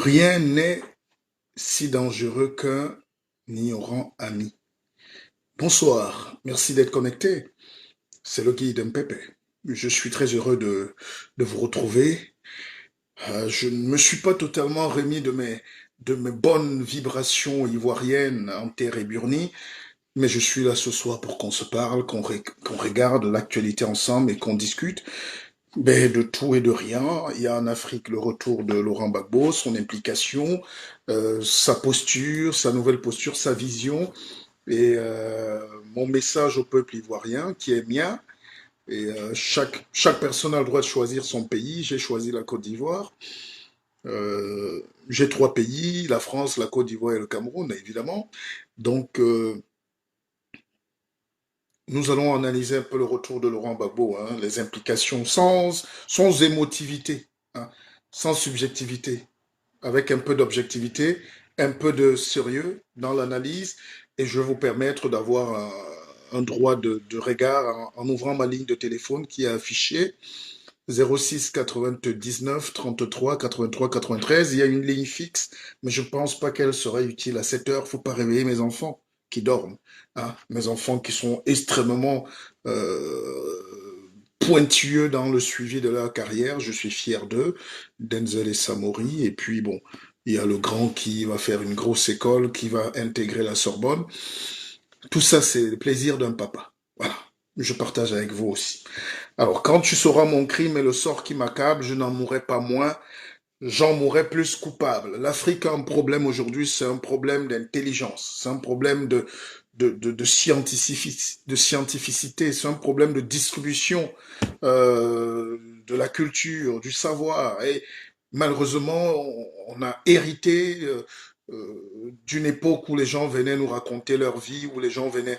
Rien n'est si dangereux qu'un ignorant ami. Bonsoir, merci d'être connecté. C'est le guide Mpepe. Je suis très heureux de vous retrouver. Je ne me suis pas totalement remis de mes bonnes vibrations ivoiriennes en terre et burnie, mais je suis là ce soir pour qu'on se parle, qu'on regarde l'actualité ensemble et qu'on discute. Ben, de tout et de rien. Il y a en Afrique le retour de Laurent Gbagbo, son implication, sa posture, sa nouvelle posture, sa vision et mon message au peuple ivoirien qui est mien. Et chaque personne a le droit de choisir son pays. J'ai choisi la Côte d'Ivoire. J'ai trois pays, la France, la Côte d'Ivoire et le Cameroun, évidemment. Donc, nous allons analyser un peu le retour de Laurent Gbagbo, hein, les implications sans émotivité, hein, sans subjectivité, avec un peu d'objectivité, un peu de sérieux dans l'analyse, et je vais vous permettre d'avoir un droit de regard en ouvrant ma ligne de téléphone qui est affichée 06 99 33 83 93. Il y a une ligne fixe, mais je ne pense pas qu'elle serait utile à cette heure. Il ne faut pas réveiller mes enfants qui dorment, hein. Mes enfants qui sont extrêmement pointueux dans le suivi de leur carrière. Je suis fier d'eux, Denzel et Samori. Et puis bon, il y a le grand qui va faire une grosse école, qui va intégrer la Sorbonne. Tout ça, c'est le plaisir d'un papa. Voilà. Je partage avec vous aussi. Alors, quand tu sauras mon crime et le sort qui m'accable, je n'en mourrai pas moins, j'en mourrai plus coupable. L'Afrique a un problème aujourd'hui, c'est un problème d'intelligence, c'est un problème de scientificité, c'est un problème de distribution de la culture, du savoir. Et malheureusement, on a hérité d'une époque où les gens venaient nous raconter leur vie, où les gens venaient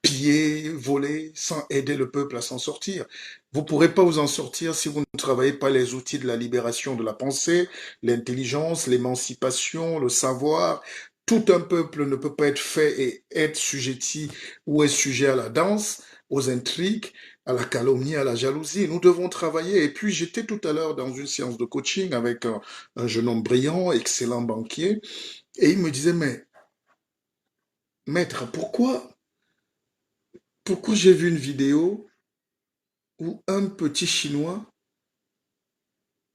piller, voler, sans aider le peuple à s'en sortir. Vous ne pourrez pas vous en sortir si vous ne travaillez pas les outils de la libération de la pensée, l'intelligence, l'émancipation, le savoir. Tout un peuple ne peut pas être fait et être sujetti ou est sujet à la danse, aux intrigues, à la calomnie, à la jalousie. Nous devons travailler. Et puis, j'étais tout à l'heure dans une séance de coaching avec un jeune homme brillant, excellent banquier, et il me disait, mais maître, pourquoi j'ai vu une vidéo où un petit Chinois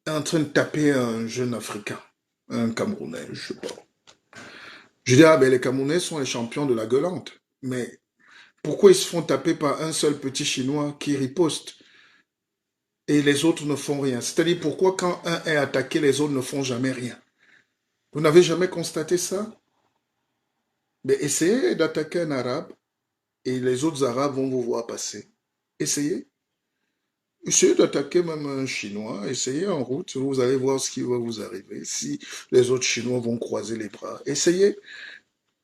est en train de taper un jeune Africain, un Camerounais, je sais pas. Je dis, ah ben les Camerounais sont les champions de la gueulante. Mais pourquoi ils se font taper par un seul petit Chinois qui riposte et les autres ne font rien? C'est-à-dire pourquoi quand un est attaqué, les autres ne font jamais rien? Vous n'avez jamais constaté ça? Mais essayez d'attaquer un Arabe et les autres Arabes vont vous voir passer. Essayez. Essayez d'attaquer même un Chinois, essayez en route, vous allez voir ce qui va vous arriver. Si les autres Chinois vont croiser les bras, essayez.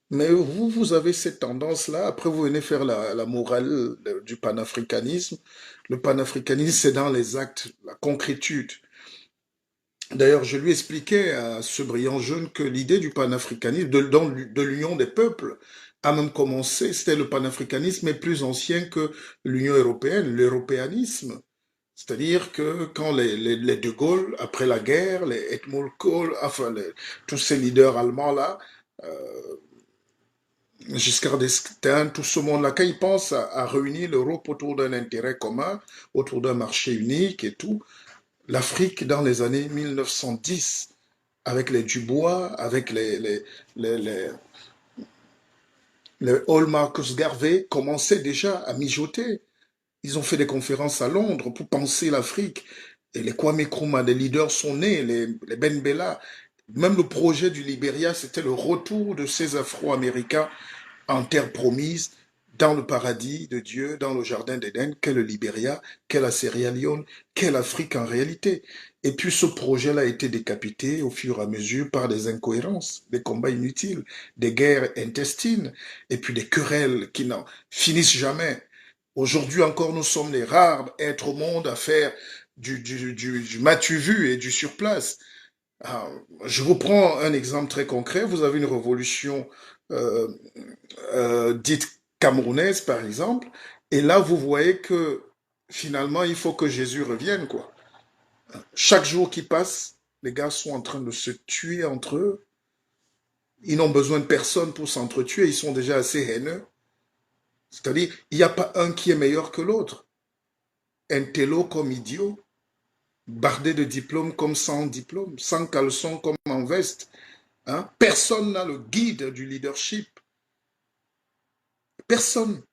Mais vous, vous avez cette tendance-là. Après, vous venez faire la morale du panafricanisme. Le panafricanisme, c'est dans les actes, la concrétude. D'ailleurs, je lui expliquais à ce brillant jeune que l'idée du panafricanisme, de l'union des peuples, a même commencé. C'était le panafricanisme est plus ancien que l'Union européenne, l'européanisme. C'est-à-dire que quand les De Gaulle, après la guerre, les Helmut Kohl, enfin tous ces leaders allemands-là, Giscard d'Estaing, tout ce monde-là, quand ils pensent à réunir l'Europe autour d'un intérêt commun, autour d'un marché unique et tout, l'Afrique dans les années 1910, avec les Dubois, avec les, les, les Hall Marcus Garvey, commençaient déjà à mijoter. Ils ont fait des conférences à Londres pour penser l'Afrique. Et les Kwame Nkrumah, des leaders sont nés, les Ben Bella. Même le projet du Libéria, c'était le retour de ces Afro-Américains en terre promise, dans le paradis de Dieu, dans le jardin d'Éden, qu'est le Libéria, qu'est la Sierra Leone, qu'est l'Afrique en réalité. Et puis ce projet-là a été décapité au fur et à mesure par des incohérences, des combats inutiles, des guerres intestines, et puis des querelles qui n'en finissent jamais. Aujourd'hui encore, nous sommes les rares êtres au monde à faire du matu vu et du surplace. Ah, je vous prends un exemple très concret. Vous avez une révolution euh, dite camerounaise, par exemple, et là, vous voyez que finalement, il faut que Jésus revienne, quoi. Chaque jour qui passe, Les gars sont en train de se tuer entre eux. Ils n'ont besoin de personne pour s'entretuer. Ils sont déjà assez haineux. C'est-à-dire, il n'y a pas un qui est meilleur que l'autre. Intello comme idiot, bardé de diplômes comme sans diplôme, sans caleçon comme en veste. Hein? Personne n'a le guide du leadership. Personne.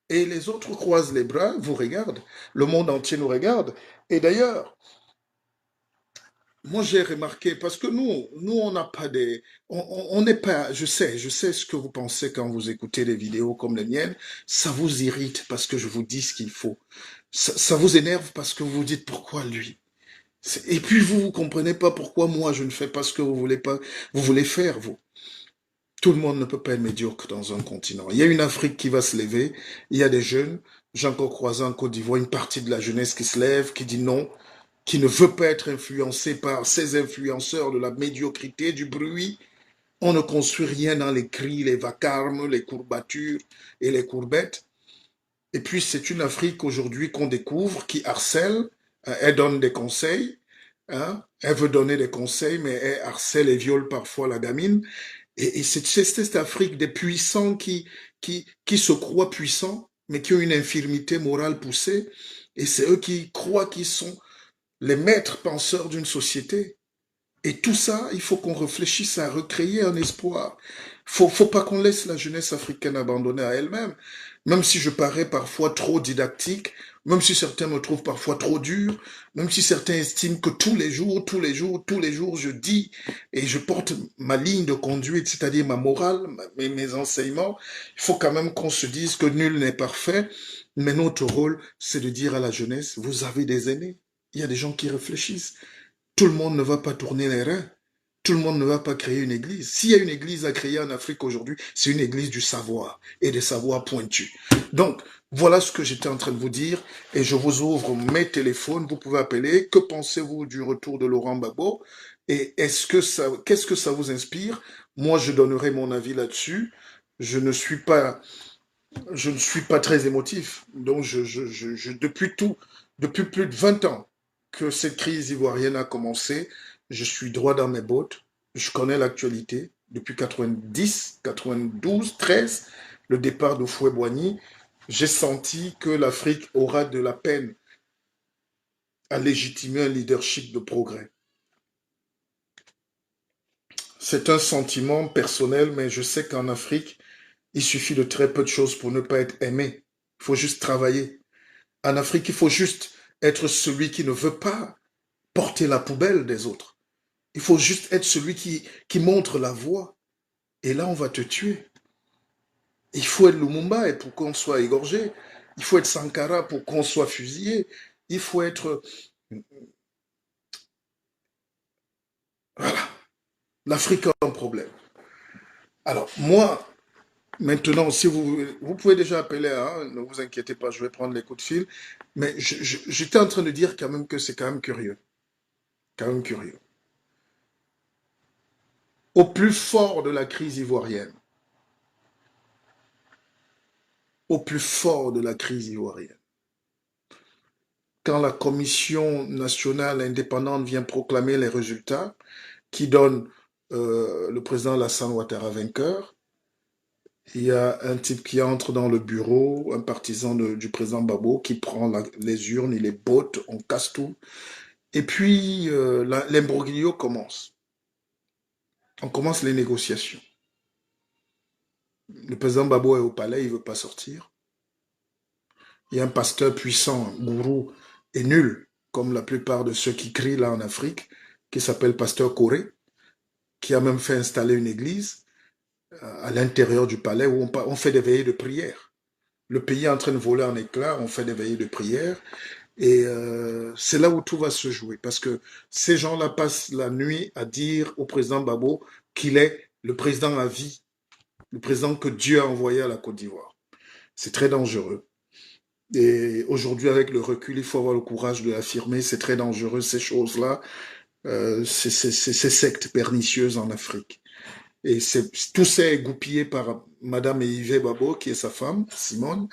Et les autres croisent les bras, vous regardent. Le monde entier nous regarde. Et d'ailleurs, moi j'ai remarqué, parce que nous on n'a pas des... On n'est pas... je sais ce que vous pensez quand vous écoutez des vidéos comme les miennes. Ça vous irrite parce que je vous dis ce qu'il faut. Ça vous énerve parce que vous vous dites pourquoi lui. Et puis vous, vous comprenez pas pourquoi moi je ne fais pas ce que vous voulez pas, vous voulez faire, vous. Tout le monde ne peut pas être médiocre dans un continent. Il y a une Afrique qui va se lever, il y a des jeunes, j'ai encore croisé en Côte d'Ivoire une partie de la jeunesse qui se lève, qui dit non, qui ne veut pas être influencé par ces influenceurs de la médiocrité, du bruit. On ne construit rien dans les cris, les vacarmes, les courbatures et les courbettes. Et puis c'est une Afrique aujourd'hui qu'on découvre qui harcèle, elle donne des conseils, hein, elle veut donner des conseils, mais elle harcèle et viole parfois la gamine. Et c'est cette Afrique des puissants qui se croient puissants, mais qui ont une infirmité morale poussée. Et c'est eux qui croient qu'ils sont les maîtres penseurs d'une société. Et tout ça, il faut qu'on réfléchisse à recréer un espoir. Faut pas qu'on laisse la jeunesse africaine abandonnée à elle-même. Même si je parais parfois trop didactique, même si certains me trouvent parfois trop dur, même si certains estiment que tous les jours, je dis et je porte ma ligne de conduite, c'est-à-dire ma morale, mes enseignements, il faut quand même qu'on se dise que nul n'est parfait. Mais notre rôle, c'est de dire à la jeunesse, vous avez des aînés. Il y a des gens qui réfléchissent. Tout le monde ne va pas tourner les reins. Tout le monde ne va pas créer une église. S'il y a une église à créer en Afrique aujourd'hui, c'est une église du savoir et des savoirs pointus. Donc, voilà ce que j'étais en train de vous dire et je vous ouvre mes téléphones. Vous pouvez appeler. Que pensez-vous du retour de Laurent Gbagbo? Et qu'est-ce que ça vous inspire? Moi, je donnerai mon avis là-dessus. Je ne suis pas, je ne suis pas très émotif. Donc, depuis plus de 20 ans que cette crise ivoirienne a commencé, je suis droit dans mes bottes. Je connais l'actualité. Depuis 90, 92, 13, le départ de Fouet-Boigny, j'ai senti que l'Afrique aura de la peine à légitimer un leadership de progrès. C'est un sentiment personnel, mais je sais qu'en Afrique, il suffit de très peu de choses pour ne pas être aimé. Il faut juste travailler. En Afrique, il faut juste être celui qui ne veut pas porter la poubelle des autres. Il faut juste être celui qui montre la voie. Et là, on va te tuer. Il faut être Lumumba pour qu'on soit égorgé. Il faut être Sankara pour qu'on soit fusillé. Il faut être... Voilà. L'Afrique a un problème. Alors, moi, maintenant, si vous pouvez déjà appeler, hein, ne vous inquiétez pas, je vais prendre les coups de fil. Mais j'étais en train de dire quand même que c'est quand même curieux. Quand même curieux. Au plus fort de la crise ivoirienne, au plus fort de la crise ivoirienne, quand la Commission nationale indépendante vient proclamer les résultats, qui donne le président Alassane Ouattara vainqueur, il y a un type qui entre dans le bureau, un partisan du président Babo, qui prend les urnes, il les botte, on casse tout. Et puis, l'imbroglio commence. On commence les négociations. Le président Babo est au palais, il ne veut pas sortir. Il y a un pasteur puissant, gourou et nul, comme la plupart de ceux qui crient là en Afrique, qui s'appelle pasteur Corée, qui a même fait installer une église à l'intérieur du palais où on fait des veillées de prière. Le pays est en train de voler en éclats, on fait des veillées de prière. Et c'est là où tout va se jouer. Parce que ces gens-là passent la nuit à dire au président Babo qu'il est le président à vie, le président que Dieu a envoyé à la Côte d'Ivoire. C'est très dangereux. Et aujourd'hui, avec le recul, il faut avoir le courage de l'affirmer. C'est très dangereux, ces choses-là, ces sectes pernicieuses en Afrique. Et tout ça est goupillé par Madame Yves Babo, qui est sa femme, Simone,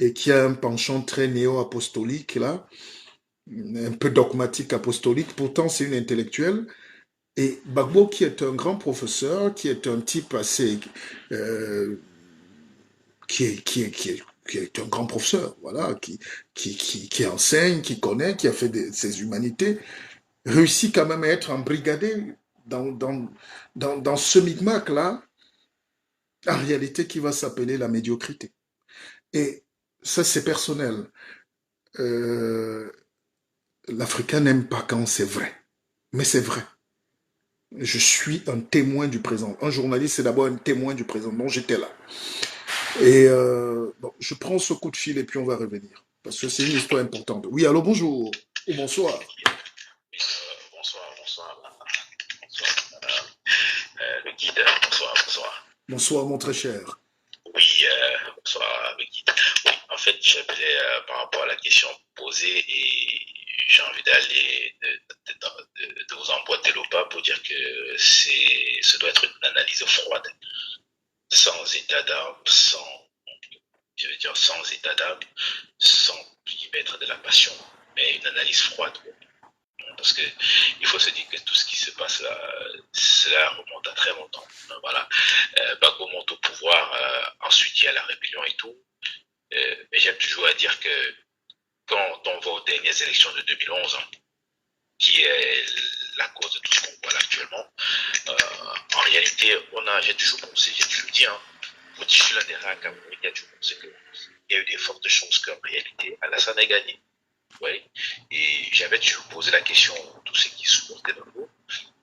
et qui a un penchant très néo-apostolique, là. un peu dogmatique, apostolique. Pourtant, c'est une intellectuelle. Et Gbagbo, qui est un grand professeur, qui est un type assez, euh, qui est un grand professeur, voilà, qui enseigne, qui connaît, qui a fait ses humanités, réussit quand même à être embrigadé dans ce micmac-là, en réalité, qui va s'appeler la médiocrité. Et ça, c'est personnel. Euh, L'Africain n'aime pas quand c'est vrai. Mais c'est vrai. Je suis un témoin du présent. Un journaliste, c'est d'abord un témoin du présent. Donc, j'étais là. Et bon, je prends ce coup de fil et puis on va revenir. Parce que c'est une histoire importante. Oui, allô, bonjour. Ou bonsoir. Bonsoir, bonsoir, bonsoir, le guide, bonsoir, bonsoir. Bonsoir, mon très cher. Oui, bonsoir, le guide. Oui, en fait, j'appelais par rapport à la question posée et j'ai envie d'aller, de vous emboîter le pas pour dire que ce doit être une analyse froide, sans état d'âme, je veux dire, sans état d'âme, sans y mettre de la passion, mais une analyse froide. Parce que il faut se dire que tout ce qui se passe là, cela remonte à très longtemps. Voilà. Gbagbo monte au pouvoir, ensuite il y a la rébellion et tout. Mais j'aime toujours à dire que quand on va aux dernières élections de 2011, qui est la cause de tout ce qu'on voit là actuellement, en réalité, j'ai toujours pensé, j'ai toujours dit, pour tissu latéral camerounais, j'ai toujours pensé qu'il y a eu des fortes chances qu'en réalité, Alassane ait gagné. Oui. Et j'avais toujours posé la question à tous ceux qui supportaient Gbagbo.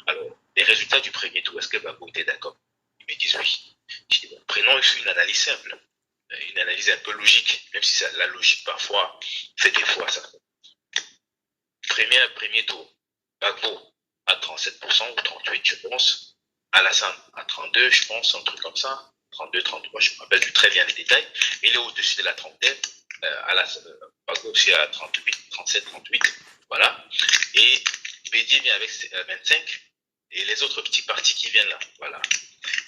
Alors, les résultats du premier tour, est-ce que Gbagbo était d'accord? Ils me disent oui. Je dis, bon, prenons une analyse simple, une analyse un peu logique, même si la logique parfois fait défaut à ça. Premier tour, Gbagbo à 37% ou 38%, je pense. Alassane à 32%, je pense, un truc comme ça. 32, 33, je me rappelle plus très bien les détails. Mais il est au-dessus de la trentaine. Gbagbo aussi à 38, 37, 38. Voilà. Et Bédier vient avec 25. Et les autres petits partis qui viennent là. Voilà.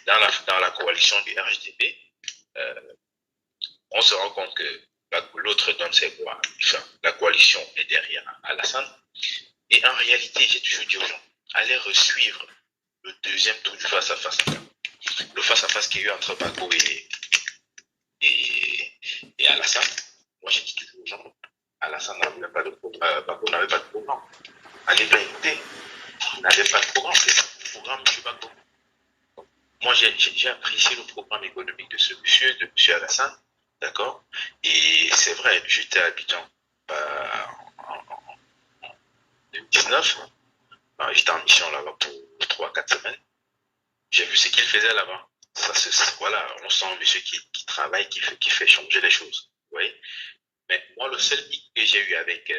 Dans la coalition du RHDP, on se rend compte que l'autre donne ses voix. Enfin, la coalition est derrière Alassane. Et en réalité, j'ai toujours dit aux gens, allez resuivre le deuxième tour du face-à-face. Le face-à-face qu'il y a eu entre Gbagbo et Alassane. Moi, j'ai dit toujours aux gens, Alassane n'avait pas de programme, Gbagbo n'avait pas de programme. Allez bien écouter, il n'avait pas de programme, c'est le programme M. Gbagbo. Moi, j'ai apprécié le programme économique de ce monsieur, de M. Alassane, d'accord. Et c'est vrai, j'étais à Abidjan en 2019, j'étais en mission là-bas pour 3-4 semaines. J'ai vu ce qu'il faisait là-bas. Voilà, on sent un monsieur qui travaille, qui fait changer les choses. Vous voyez. Mais moi, le seul hic que j'ai eu avec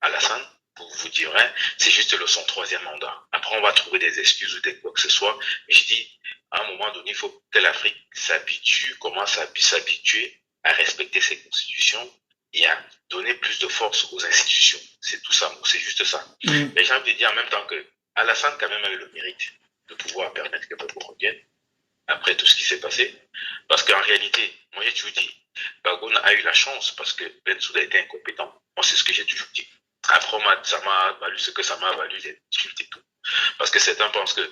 Alassane, pour vous dire, c'est juste son troisième mandat. Après, on va trouver des excuses ou quoi que ce soit. Mais je dis, à un moment donné, il faut que l'Afrique commence à s'habituer à respecter ses constitutions et à donner plus de force aux institutions. C'est tout ça, c'est juste ça. Mais j'ai envie de dire en même temps que Alassane, quand même, a eu le mérite de pouvoir permettre que Gbagbo revienne après tout ce qui s'est passé. Parce qu'en réalité, moi j'ai toujours dit, Gbagbo a eu la chance parce que Bensouda était incompétent. Moi c'est ce que j'ai toujours dit. Après, ça m'a valu ce que ça m'a valu, j'ai insulté tout. Parce que certains pensent que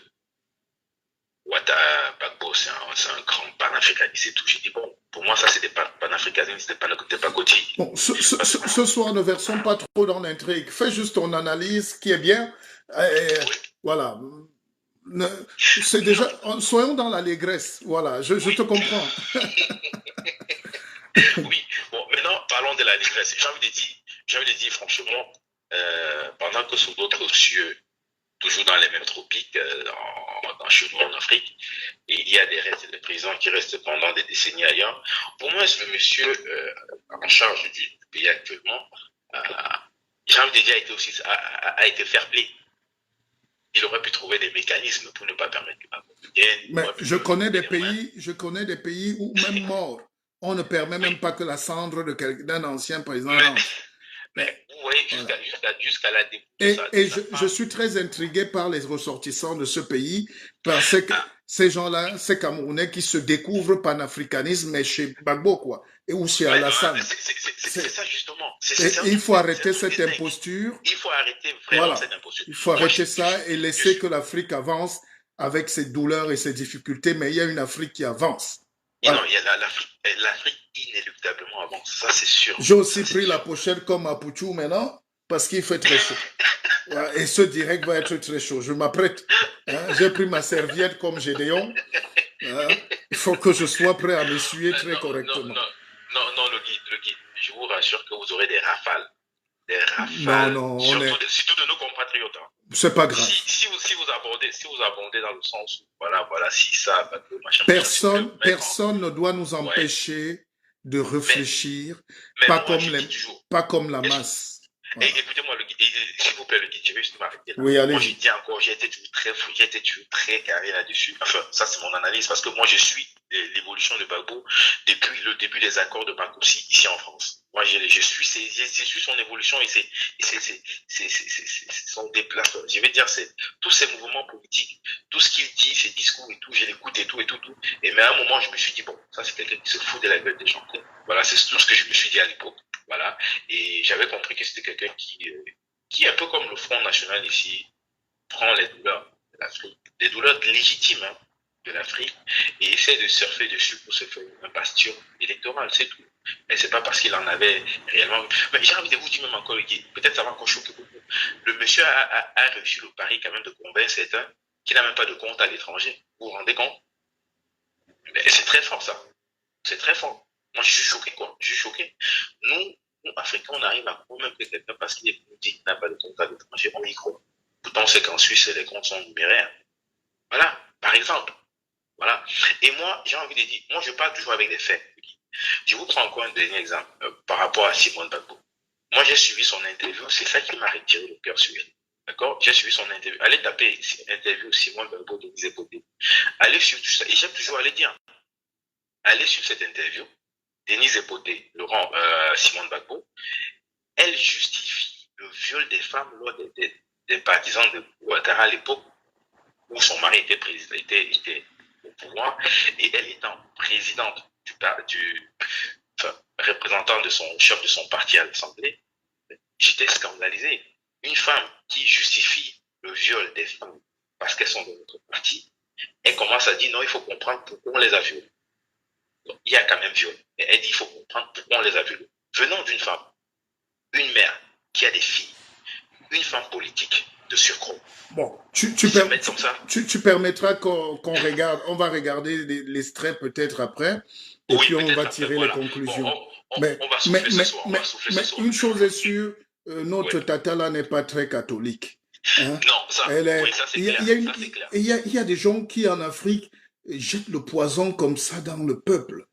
Ouattara Gbagbo, c'est un grand panafricaniste et tout. J'ai dit, bon, pour moi, ça c'est des panafricanistes, des pacotilles. Bon, ce soir, ne versons pas trop dans l'intrigue. Fais juste ton analyse qui est bien. Et, Oui. voilà. C'est déjà. Soyons dans l'allégresse. Voilà, je Oui. te comprends. Oui. Bon, maintenant, parlons de la détresse. J'ai envie de dire franchement, pendant que sous d'autres cieux, toujours dans les mêmes tropiques, chez nous en Afrique, et il y a des restes de prisons qui restent pendant des décennies ailleurs. Pour moi, ce monsieur en charge du pays actuellement, euh, j'ai envie de dire, a été fair play. Il aurait pu trouver des mécanismes pour ne pas permettre que Gbagbo vienne. Mais je connais des pays où même mort, on ne permet même Oui. pas que la cendre d'un ancien président Mais, rentre. Mais vous voyez, voilà. jusqu'à la début de Et sa je femme. suis très intrigué par les ressortissants de ce pays parce que Ah. ces gens-là, ces Camerounais qui se découvrent panafricanisme, mais chez Gbagbo, quoi, et ou chez Alassane. C'est ça justement. Et il faut C'est un arrêter truc cette de dingue. imposture. Il faut arrêter vraiment cette Voilà. imposture. Il faut Moi, arrêter ça et je laisser suis que l'Afrique avance avec ses douleurs et ses difficultés, mais il y a une Afrique qui avance. et non, Voilà. il y a l'Afrique inéluctablement avance, ça c'est sûr. J'ai aussi Ça, c'est pris la sûr. pochette comme à Pouchou maintenant parce qu'il fait très chaud. Ouais, et ce direct va être très chaud. Je m'apprête. Hein. J'ai pris ma serviette comme Gédéon. Hein. Il faut que je sois prêt à m'essuyer très Non, non, correctement. non, non, le guide, je vous rassure que vous aurez des rafales. Des Non, rafales, non, surtout de nos compatriotes. Hein. c'est pas grave. Si vous abordez dans le sens où, voilà, si ça, machin, s'il vous plaît, Personne ne doit nous ouais. empêcher de Mais, réfléchir, mais pas moi, comme, je dis toujours, pas comme la masse. Voilà. écoutez-moi, le guide, s'il vous plaît, le guide, je vais juste m'arrêter là. Oui, Moi, allez-y. je dis encore, j'ai été toujours très carré là-dessus. Enfin, ça, c'est mon analyse, parce que moi, je suis l'évolution de Gbagbo depuis le début des accords de Marcoussi ici en France. Moi, je suis son évolution et c'est son déplacement. Je vais dire, c'est tous ces mouvements politiques, tout ce qu'il dit, ses discours et tout, je l'écoute et tout. Et mais à un moment, je me suis dit, bon, ça, c'est quelqu'un qui se fout de la gueule des gens. Voilà, c'est tout ce que je me suis dit à l'époque. Voilà. Et j'avais compris que c'était quelqu'un qui, un peu comme le Front National ici, prend les douleurs de l'Afrique, des douleurs légitimes hein, de l'Afrique, et essaie de surfer dessus pour se faire un bastion électoral, c'est tout. Et c'est pas parce qu'il en avait réellement. Mais j'ai envie de vous dire même encore, peut-être ça va encore choquer beaucoup. Le monsieur a réussi le pari quand même de convaincre certains qu'il n'a même pas de compte à l'étranger. Vous vous rendez compte? Et c'est très fort ça. C'est très fort. Moi, je suis choqué, quoi. Je suis choqué. Nous, Africains, on arrive à convaincre quelqu'un parce qu'il dit qu'il n'a pas de compte à l'étranger, on y croit. Pourtant, on sait qu'en Suisse, les comptes sont numéraires. Voilà, par exemple. Voilà. Et moi, j'ai envie de dire, moi, je parle toujours avec des faits. Je vous prends encore un dernier exemple par rapport à Simone Gbagbo. Moi, j'ai suivi son interview, c'est ça qui m'a retiré le cœur sur elle. D'accord? J'ai suivi son interview. Allez taper interview Simone Gbagbo de Denise Poté. Allez suivre tout ça. Et j'aime toujours aller dire, allez suivre cette interview. Denise Epoté, Laurent, Simone Gbagbo, elle justifie le viol des femmes lors des partisans de Ouattara à l'époque où son mari était président, était au pouvoir, et elle étant présidente représentant de son chef de son parti à l'Assemblée, j'étais scandalisé. Une femme qui justifie le viol des femmes parce qu'elles sont de notre parti, elle commence à dire non, il faut comprendre pourquoi on les a violées. Donc, il y a quand même viol. Et elle dit il faut comprendre pourquoi on les a violées. Venant d'une femme, une mère qui a des filles, une femme politique de surcroît. Bon, tu permettras qu'on regarde, on va regarder l'extrait peut-être après, et oui, puis on va tirer les conclusions. Bon, on va souffler ce soir. Mais une chose est sûre, notre tata là n'est pas très catholique. Hein? Non, ça, oui, ça c'est clair. Il y a des gens qui en Afrique jettent le poison comme ça dans le peuple.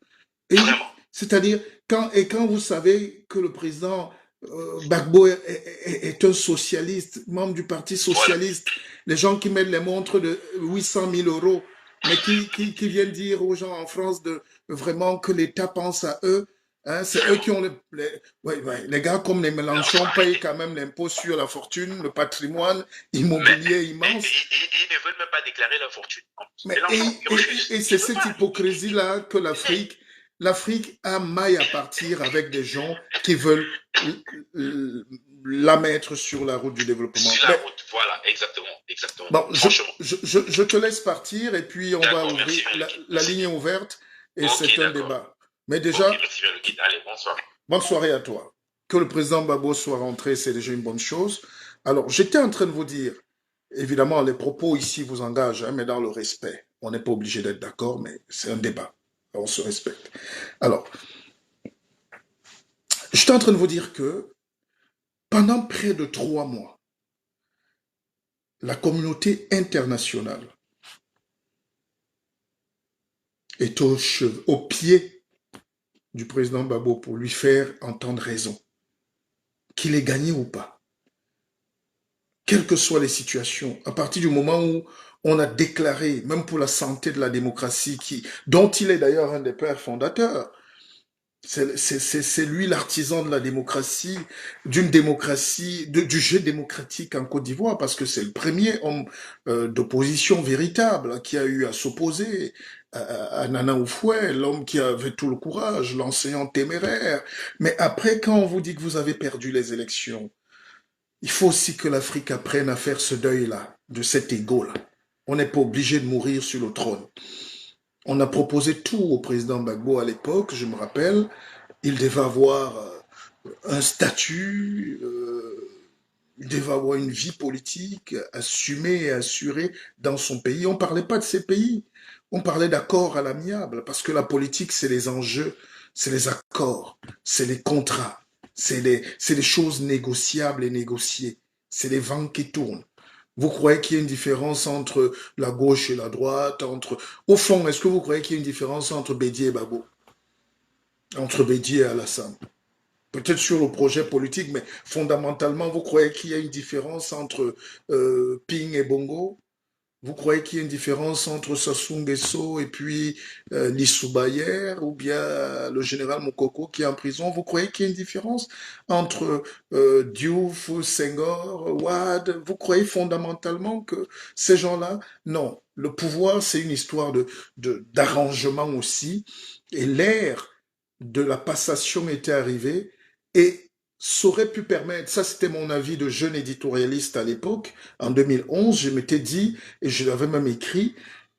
C'est-à-dire, quand vous savez que le président Gbagbo est un socialiste, membre du parti socialiste, voilà. Les gens qui mettent les montres de 800 000 euros, mais qui viennent dire aux gens en France de vraiment que l'État pense à eux. Hein, c'est eux qui ont les gars comme les Mélenchon payent quand même l'impôt sur la fortune, le patrimoine immobilier immense. Ils ne veulent même pas déclarer leur fortune. Et c'est cette hypocrisie-là que l'Afrique a maille à partir avec des gens qui veulent la mettre sur la route du développement. Sur la route, voilà, exactement. Bon, je te laisse partir et puis on va ouvrir la ligne est ouverte et c'est un débat. Mais déjà, allez, bonsoir. Bonne soirée à toi. Que le président Gbagbo soit rentré, c'est déjà une bonne chose. Alors, j'étais en train de vous dire, évidemment, les propos ici vous engagent, hein, mais dans le respect. On n'est pas obligé d'être d'accord, mais c'est un débat. On se respecte. Alors, j'étais en train de vous dire que pendant près de 3 mois, la communauté internationale est au pied du président Gbagbo pour lui faire entendre raison. Qu'il ait gagné ou pas. Quelles que soient les situations, à partir du moment où on a déclaré, même pour la santé de la démocratie, dont il est d'ailleurs un des pères fondateurs, C'est lui l'artisan de la démocratie, d'une démocratie, du jeu démocratique en Côte d'Ivoire, parce que c'est le premier homme d'opposition véritable qui a eu à s'opposer à Nana Oufoué, l'homme qui avait tout le courage, l'enseignant téméraire. Mais après, quand on vous dit que vous avez perdu les élections, il faut aussi que l'Afrique apprenne à faire ce deuil-là, de cet égo-là. On n'est pas obligé de mourir sur le trône. On a proposé tout au président Gbagbo à l'époque, je me rappelle. Il devait avoir un statut, il devait avoir une vie politique assumée et assurée dans son pays. On ne parlait pas de ces pays, on parlait d'accords à l'amiable, parce que la politique, c'est les enjeux, c'est les accords, c'est les contrats, c'est les choses négociables et négociées, c'est les vents qui tournent. Vous croyez qu'il y a une différence entre la gauche et la droite, entre... Au fond, est-ce que vous croyez qu'il y a une différence entre Bédier et Babo, entre Bédier et Alassane? Peut-être sur le projet politique, mais fondamentalement, vous croyez qu'il y a une différence entre Ping et Bongo? Vous croyez qu'il y a une différence entre Sassou Nguesso et puis Lissou Bayer ou bien le général Mokoko qui est en prison? Vous croyez qu'il y a une différence entre Diouf, Senghor, Wade? Vous croyez fondamentalement que ces gens-là? Non. Le pouvoir, c'est une histoire d'arrangement aussi. Et l'ère de la passation était arrivée et ça aurait pu permettre, ça c'était mon avis de jeune éditorialiste à l'époque, en 2011, je m'étais dit, et je l'avais même écrit,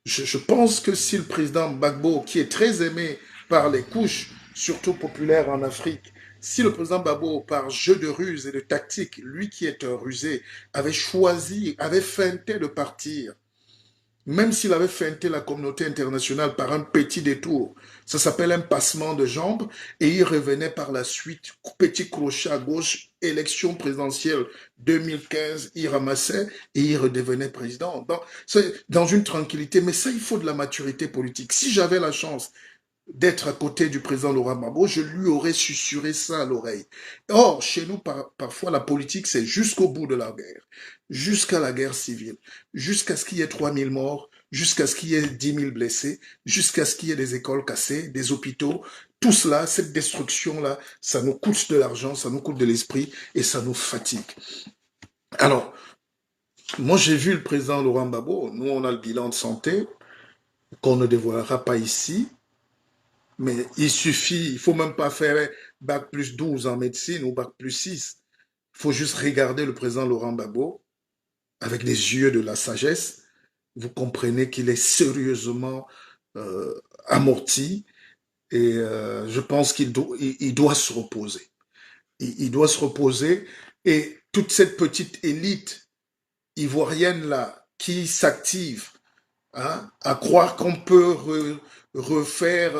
je pense que si le président Gbagbo, qui est très aimé par les couches, surtout populaires en Afrique, si le président Gbagbo, par jeu de ruse et de tactique, lui qui est un rusé, avait choisi, avait feinté de partir, même s'il avait feinté la communauté internationale par un petit détour, ça s'appelle un passement de jambes, et il revenait par la suite, petit crochet à gauche, élection présidentielle 2015, il ramassait et il redevenait président. C'est dans une tranquillité, mais ça, il faut de la maturité politique. Si j'avais la chance d'être à côté du président Laurent Gbagbo, je lui aurais susurré ça à l'oreille. Or, chez nous, parfois, la politique, c'est jusqu'au bout de la guerre, jusqu'à la guerre civile, jusqu'à ce qu'il y ait 3000 morts, jusqu'à ce qu'il y ait 10 000 blessés, jusqu'à ce qu'il y ait des écoles cassées, des hôpitaux. Tout cela, cette destruction-là, ça nous coûte de l'argent, ça nous coûte de l'esprit et ça nous fatigue. Alors, moi, j'ai vu le président Laurent Gbagbo. Nous, on a le bilan de santé qu'on ne dévoilera pas ici. Mais il suffit, il ne faut même pas faire bac plus 12 en médecine ou bac plus 6. Il faut juste regarder le président Laurent Gbagbo avec les yeux de la sagesse. Vous comprenez qu'il est sérieusement amorti et je pense qu'il doit se reposer. Il doit se reposer et toute cette petite élite ivoirienne là qui s'active hein, à croire qu'on peut refaire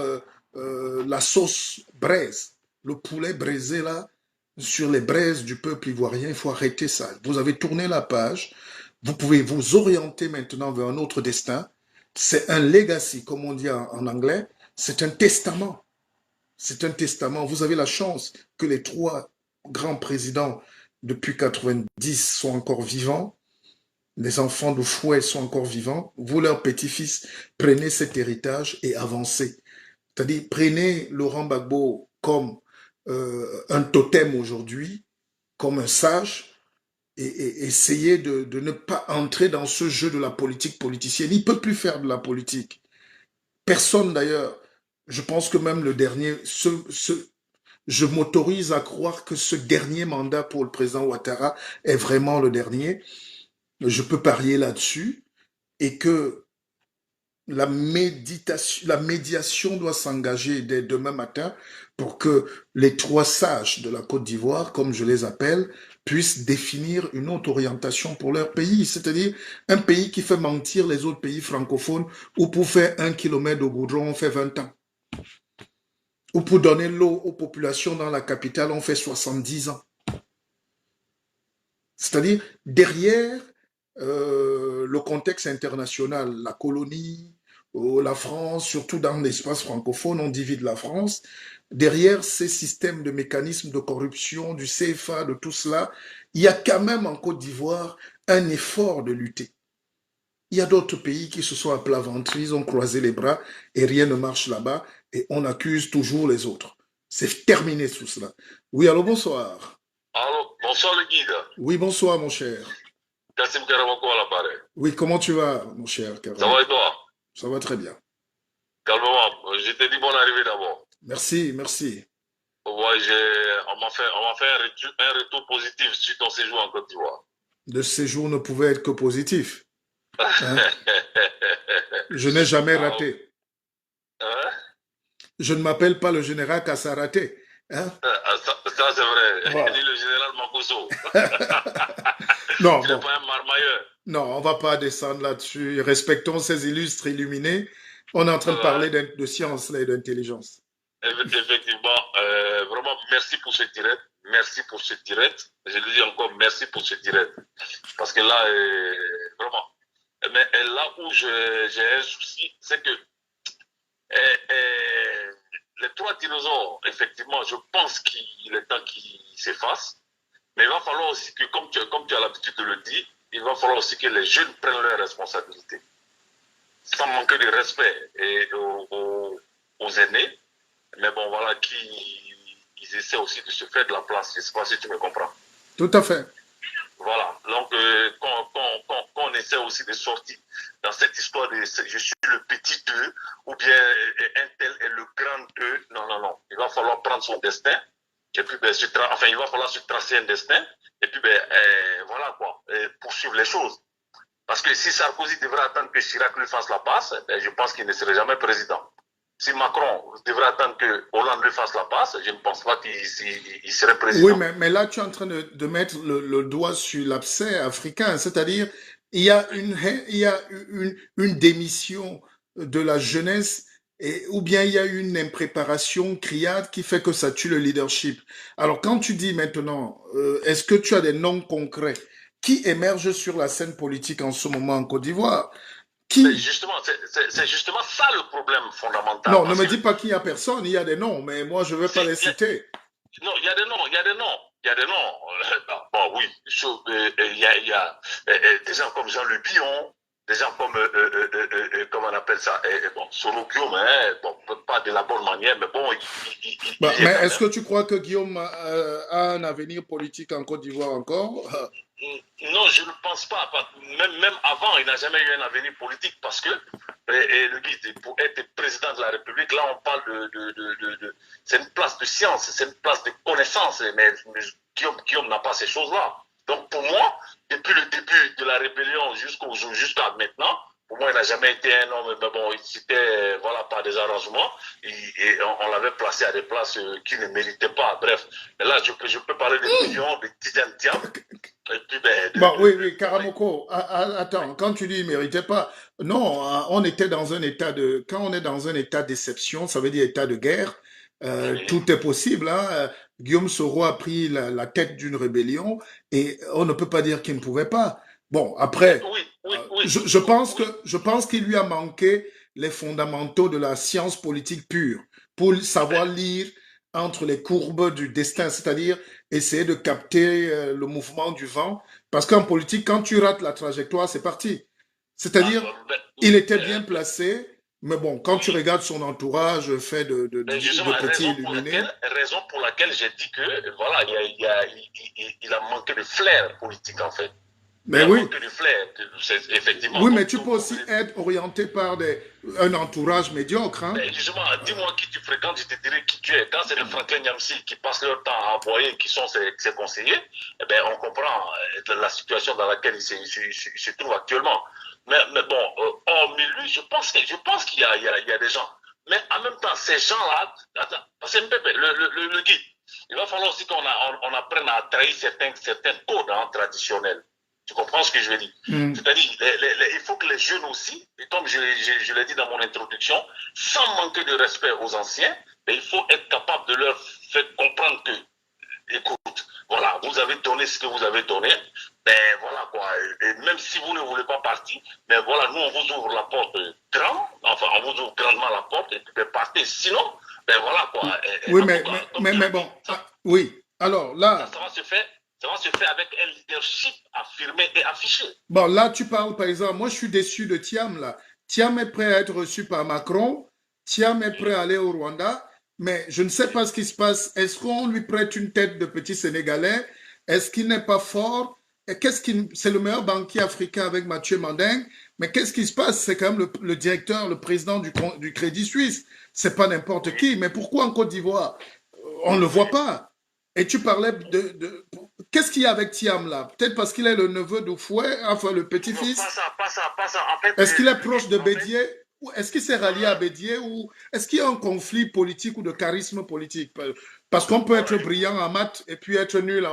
la sauce braise, le poulet braisé là, sur les braises du peuple ivoirien, il faut arrêter ça. Vous avez tourné la page, vous pouvez vous orienter maintenant vers un autre destin. C'est un legacy, comme on dit en anglais, c'est un testament. C'est un testament. Vous avez la chance que les trois grands présidents depuis 90 sont encore vivants. Les enfants de Fouet sont encore vivants. Vous, leurs petits-fils, prenez cet héritage et avancez. C'est-à-dire, prenez Laurent Gbagbo comme un totem aujourd'hui, comme un sage, et essayez de ne pas entrer dans ce jeu de la politique politicienne. Il ne peut plus faire de la politique. Personne d'ailleurs. Je pense que même le dernier, je m'autorise à croire que ce dernier mandat pour le président Ouattara est vraiment le dernier. Je peux parier là-dessus et que la médiation doit s'engager dès demain matin pour que les trois sages de la Côte d'Ivoire, comme je les appelle, puissent définir une autre orientation pour leur pays. C'est-à-dire un pays qui fait mentir les autres pays francophones où pour faire 1 kilomètre de goudron, on fait 20 ans. Ou pour donner l'eau aux populations dans la capitale, on fait 70 ans. C'est-à-dire derrière le contexte international, la colonie, la France, surtout dans l'espace francophone, on divise la France. Derrière ces systèmes de mécanismes de corruption, du CFA, de tout cela, il y a quand même en Côte d'Ivoire un effort de lutter. Il y a d'autres pays qui se sont à plat ventre, ils ont croisé les bras et rien ne marche là-bas et on accuse toujours les autres. C'est terminé tout cela. Oui, allô, bonsoir. Alors, bonsoir le guide. Oui, bonsoir, mon cher. Kassim Karamoko à l'appareil. Oui, comment tu vas, mon cher Ça Karam? va et toi? Ça va très bien. Calmement. Je t'ai dit bonne arrivée d'abord. Merci, merci. Ouais, on m'a fait un retour positif sur ton séjour en Côte d'Ivoire. Le séjour ne pouvait être que positif. Hein? Je n'ai jamais Ah, raté. hein? Je ne m'appelle pas le général Kassaraté. Hein? Ça, c'est vrai. Voilà. Ni le général Makoso. Non, Tu n'es bon. pas un marmailleur. Non, on va pas descendre là-dessus. Respectons ces illustres illuminés. On est en train de parler Ouais. de science là, et d'intelligence. Effectivement, vraiment, merci pour ce direct. Merci pour ce direct. Je le dis encore, merci pour ce direct. Parce que là, vraiment. Mais là où j'ai un souci, c'est que les trois dinosaures, effectivement, je pense qu'il est temps qu'ils s'effacent. Mais il va falloir aussi que, comme tu as l'habitude de le dire, il va falloir aussi que les jeunes prennent leurs responsabilités. Sans manquer de respect aux aînés. Mais bon, voilà, ils essaient aussi de se faire de la place. Je ne sais pas si tu me comprends. Tout à fait. Voilà. Donc, quand on essaie aussi de sortir dans cette histoire de je suis le petit 2 ou bien un tel est le grand 2, non, non, non. Il va falloir prendre son destin. Et puis, ben, il va falloir se tracer un destin. Et puis, ben, voilà quoi, poursuivre les choses. Parce que si Sarkozy devrait attendre que Chirac lui fasse la passe, ben, je pense qu'il ne serait jamais président. Si Macron devrait attendre que Hollande lui fasse la passe, je ne pense pas qu'il serait président. Oui, mais là, tu es en train de mettre le doigt sur l'abcès africain, c'est-à-dire il y a une démission de la jeunesse ou bien il y a une impréparation criade qui fait que ça tue le leadership. Alors, quand tu dis maintenant, est-ce que tu as des noms concrets qui émergent sur la scène politique en ce moment en Côte d'Ivoire? Mais Qui? justement, c'est justement ça le problème fondamental. Non, ne Parce me que dis pas qu'il n'y a personne, il y a des noms, mais moi, je ne vais pas les citer. non, il y a des noms, il y a des noms, il y a des noms. Bon, oui, il y a des gens comme Jean Le Bion, des gens comme, comment on appelle ça, bon, Soro Guillaume, hein, bon, pas de la bonne manière, mais bon, Bah, il mais est quand est-ce même. que tu crois que Guillaume a un avenir politique en Côte d'Ivoire encore? Non, je ne pense pas. Même avant, il n'a jamais eu un avenir politique parce que le guide, pour être président de la République, là, on parle c'est une place de science, c'est une place de connaissance. Mais Guillaume n'a pas ces choses-là. Donc, pour moi, depuis le début de la rébellion jusqu'à maintenant, pour moi, il n'a jamais été un homme, mais bon, c'était, voilà, par des arrangements, et on l'avait placé à des places qu'il ne méritait pas. Bref, mais là, je peux parler de millions, de dizaines de diamants. Et puis, ben, Bon, oui, oui, oui. Karamoko, attends, quand tu dis il méritait pas, non, on était dans un état quand on est dans un état d'exception, ça veut dire état de guerre, Oui, tout est possible, hein. Guillaume Soro a pris la tête d'une rébellion et on ne peut pas dire qu'il ne pouvait pas. Bon, après, oui, oui, oui, oui. je pense qu'il lui a manqué les fondamentaux de la science politique pure pour savoir Ben, lire entre les courbes du destin, c'est-à-dire essayer de capter le mouvement du vent. Parce qu'en politique, quand tu rates la trajectoire, c'est parti. C'est-à-dire, il était bien placé, mais bon, quand tu oui. regardes son entourage fait Ben de justement, petits illuminés, raison pour laquelle j'ai dit que, voilà, il a manqué de flair politique, en fait. Il mais a oui, manqué de flair, effectivement, oui, mais comme tu tout peux aussi être orienté par un entourage médiocre, hein. ben justement, dis-moi qui tu fréquentes, je te dirai qui tu es. Quand c'est les Franklin Yamsi qui passent leur temps à envoyer, qui sont ses conseillers, eh ben, on comprend la situation dans laquelle il se trouve actuellement. Mais bon, hormis lui, je pense qu'il y a des gens. Mais en même temps, ces gens-là, parce que le guide, il va falloir aussi on apprenne à trahir certains codes hein, traditionnels. Tu comprends ce que je veux dire? Mm. C'est-à-dire, il faut que les jeunes aussi, et comme je l'ai dit dans mon introduction, sans manquer de respect aux anciens, il faut être capable de leur faire comprendre que, écoute, voilà, vous avez donné ce que vous avez donné, ben voilà quoi, et même si vous ne voulez pas partir, ben voilà, nous on vous ouvre la porte enfin on vous ouvre grandement la porte et puis ben, partez. Sinon, ben voilà quoi, Oui, en tout cas, comme tu mais l'as bon, dit, oui. Alors là, ça va se faire avec un leadership affirmé et affiché. bon, là, tu parles, par exemple, moi, je suis déçu de Thiam, là. Thiam est prêt à être reçu par Macron. Thiam est prêt à aller au Rwanda. Mais je ne sais pas ce qui se passe. Est-ce qu'on lui prête une tête de petit Sénégalais? Est-ce qu'il n'est pas fort? Et c'est le meilleur banquier africain avec Mathieu Manding. Mais qu'est-ce qui se passe? C'est quand même le directeur, le président du Crédit Suisse. C'est pas n'importe Oui, qui. Mais pourquoi en Côte d'Ivoire? On ne le voit oui. pas. Et tu parlais qu'est-ce qu'il y a avec Thiam là? Peut-être parce qu'il est le neveu d'Oufouet, enfin le Non, pas petit-fils. ça, pas ça, pas ça. En fait, Est-ce qu'il est le guide, proche de en fait, Bédier? Ou est-ce qu'il s'est rallié à Bédier? Ou est-ce qu'il y a un conflit politique ou de charisme politique? Parce qu'on peut être voilà, brillant en maths et puis être nul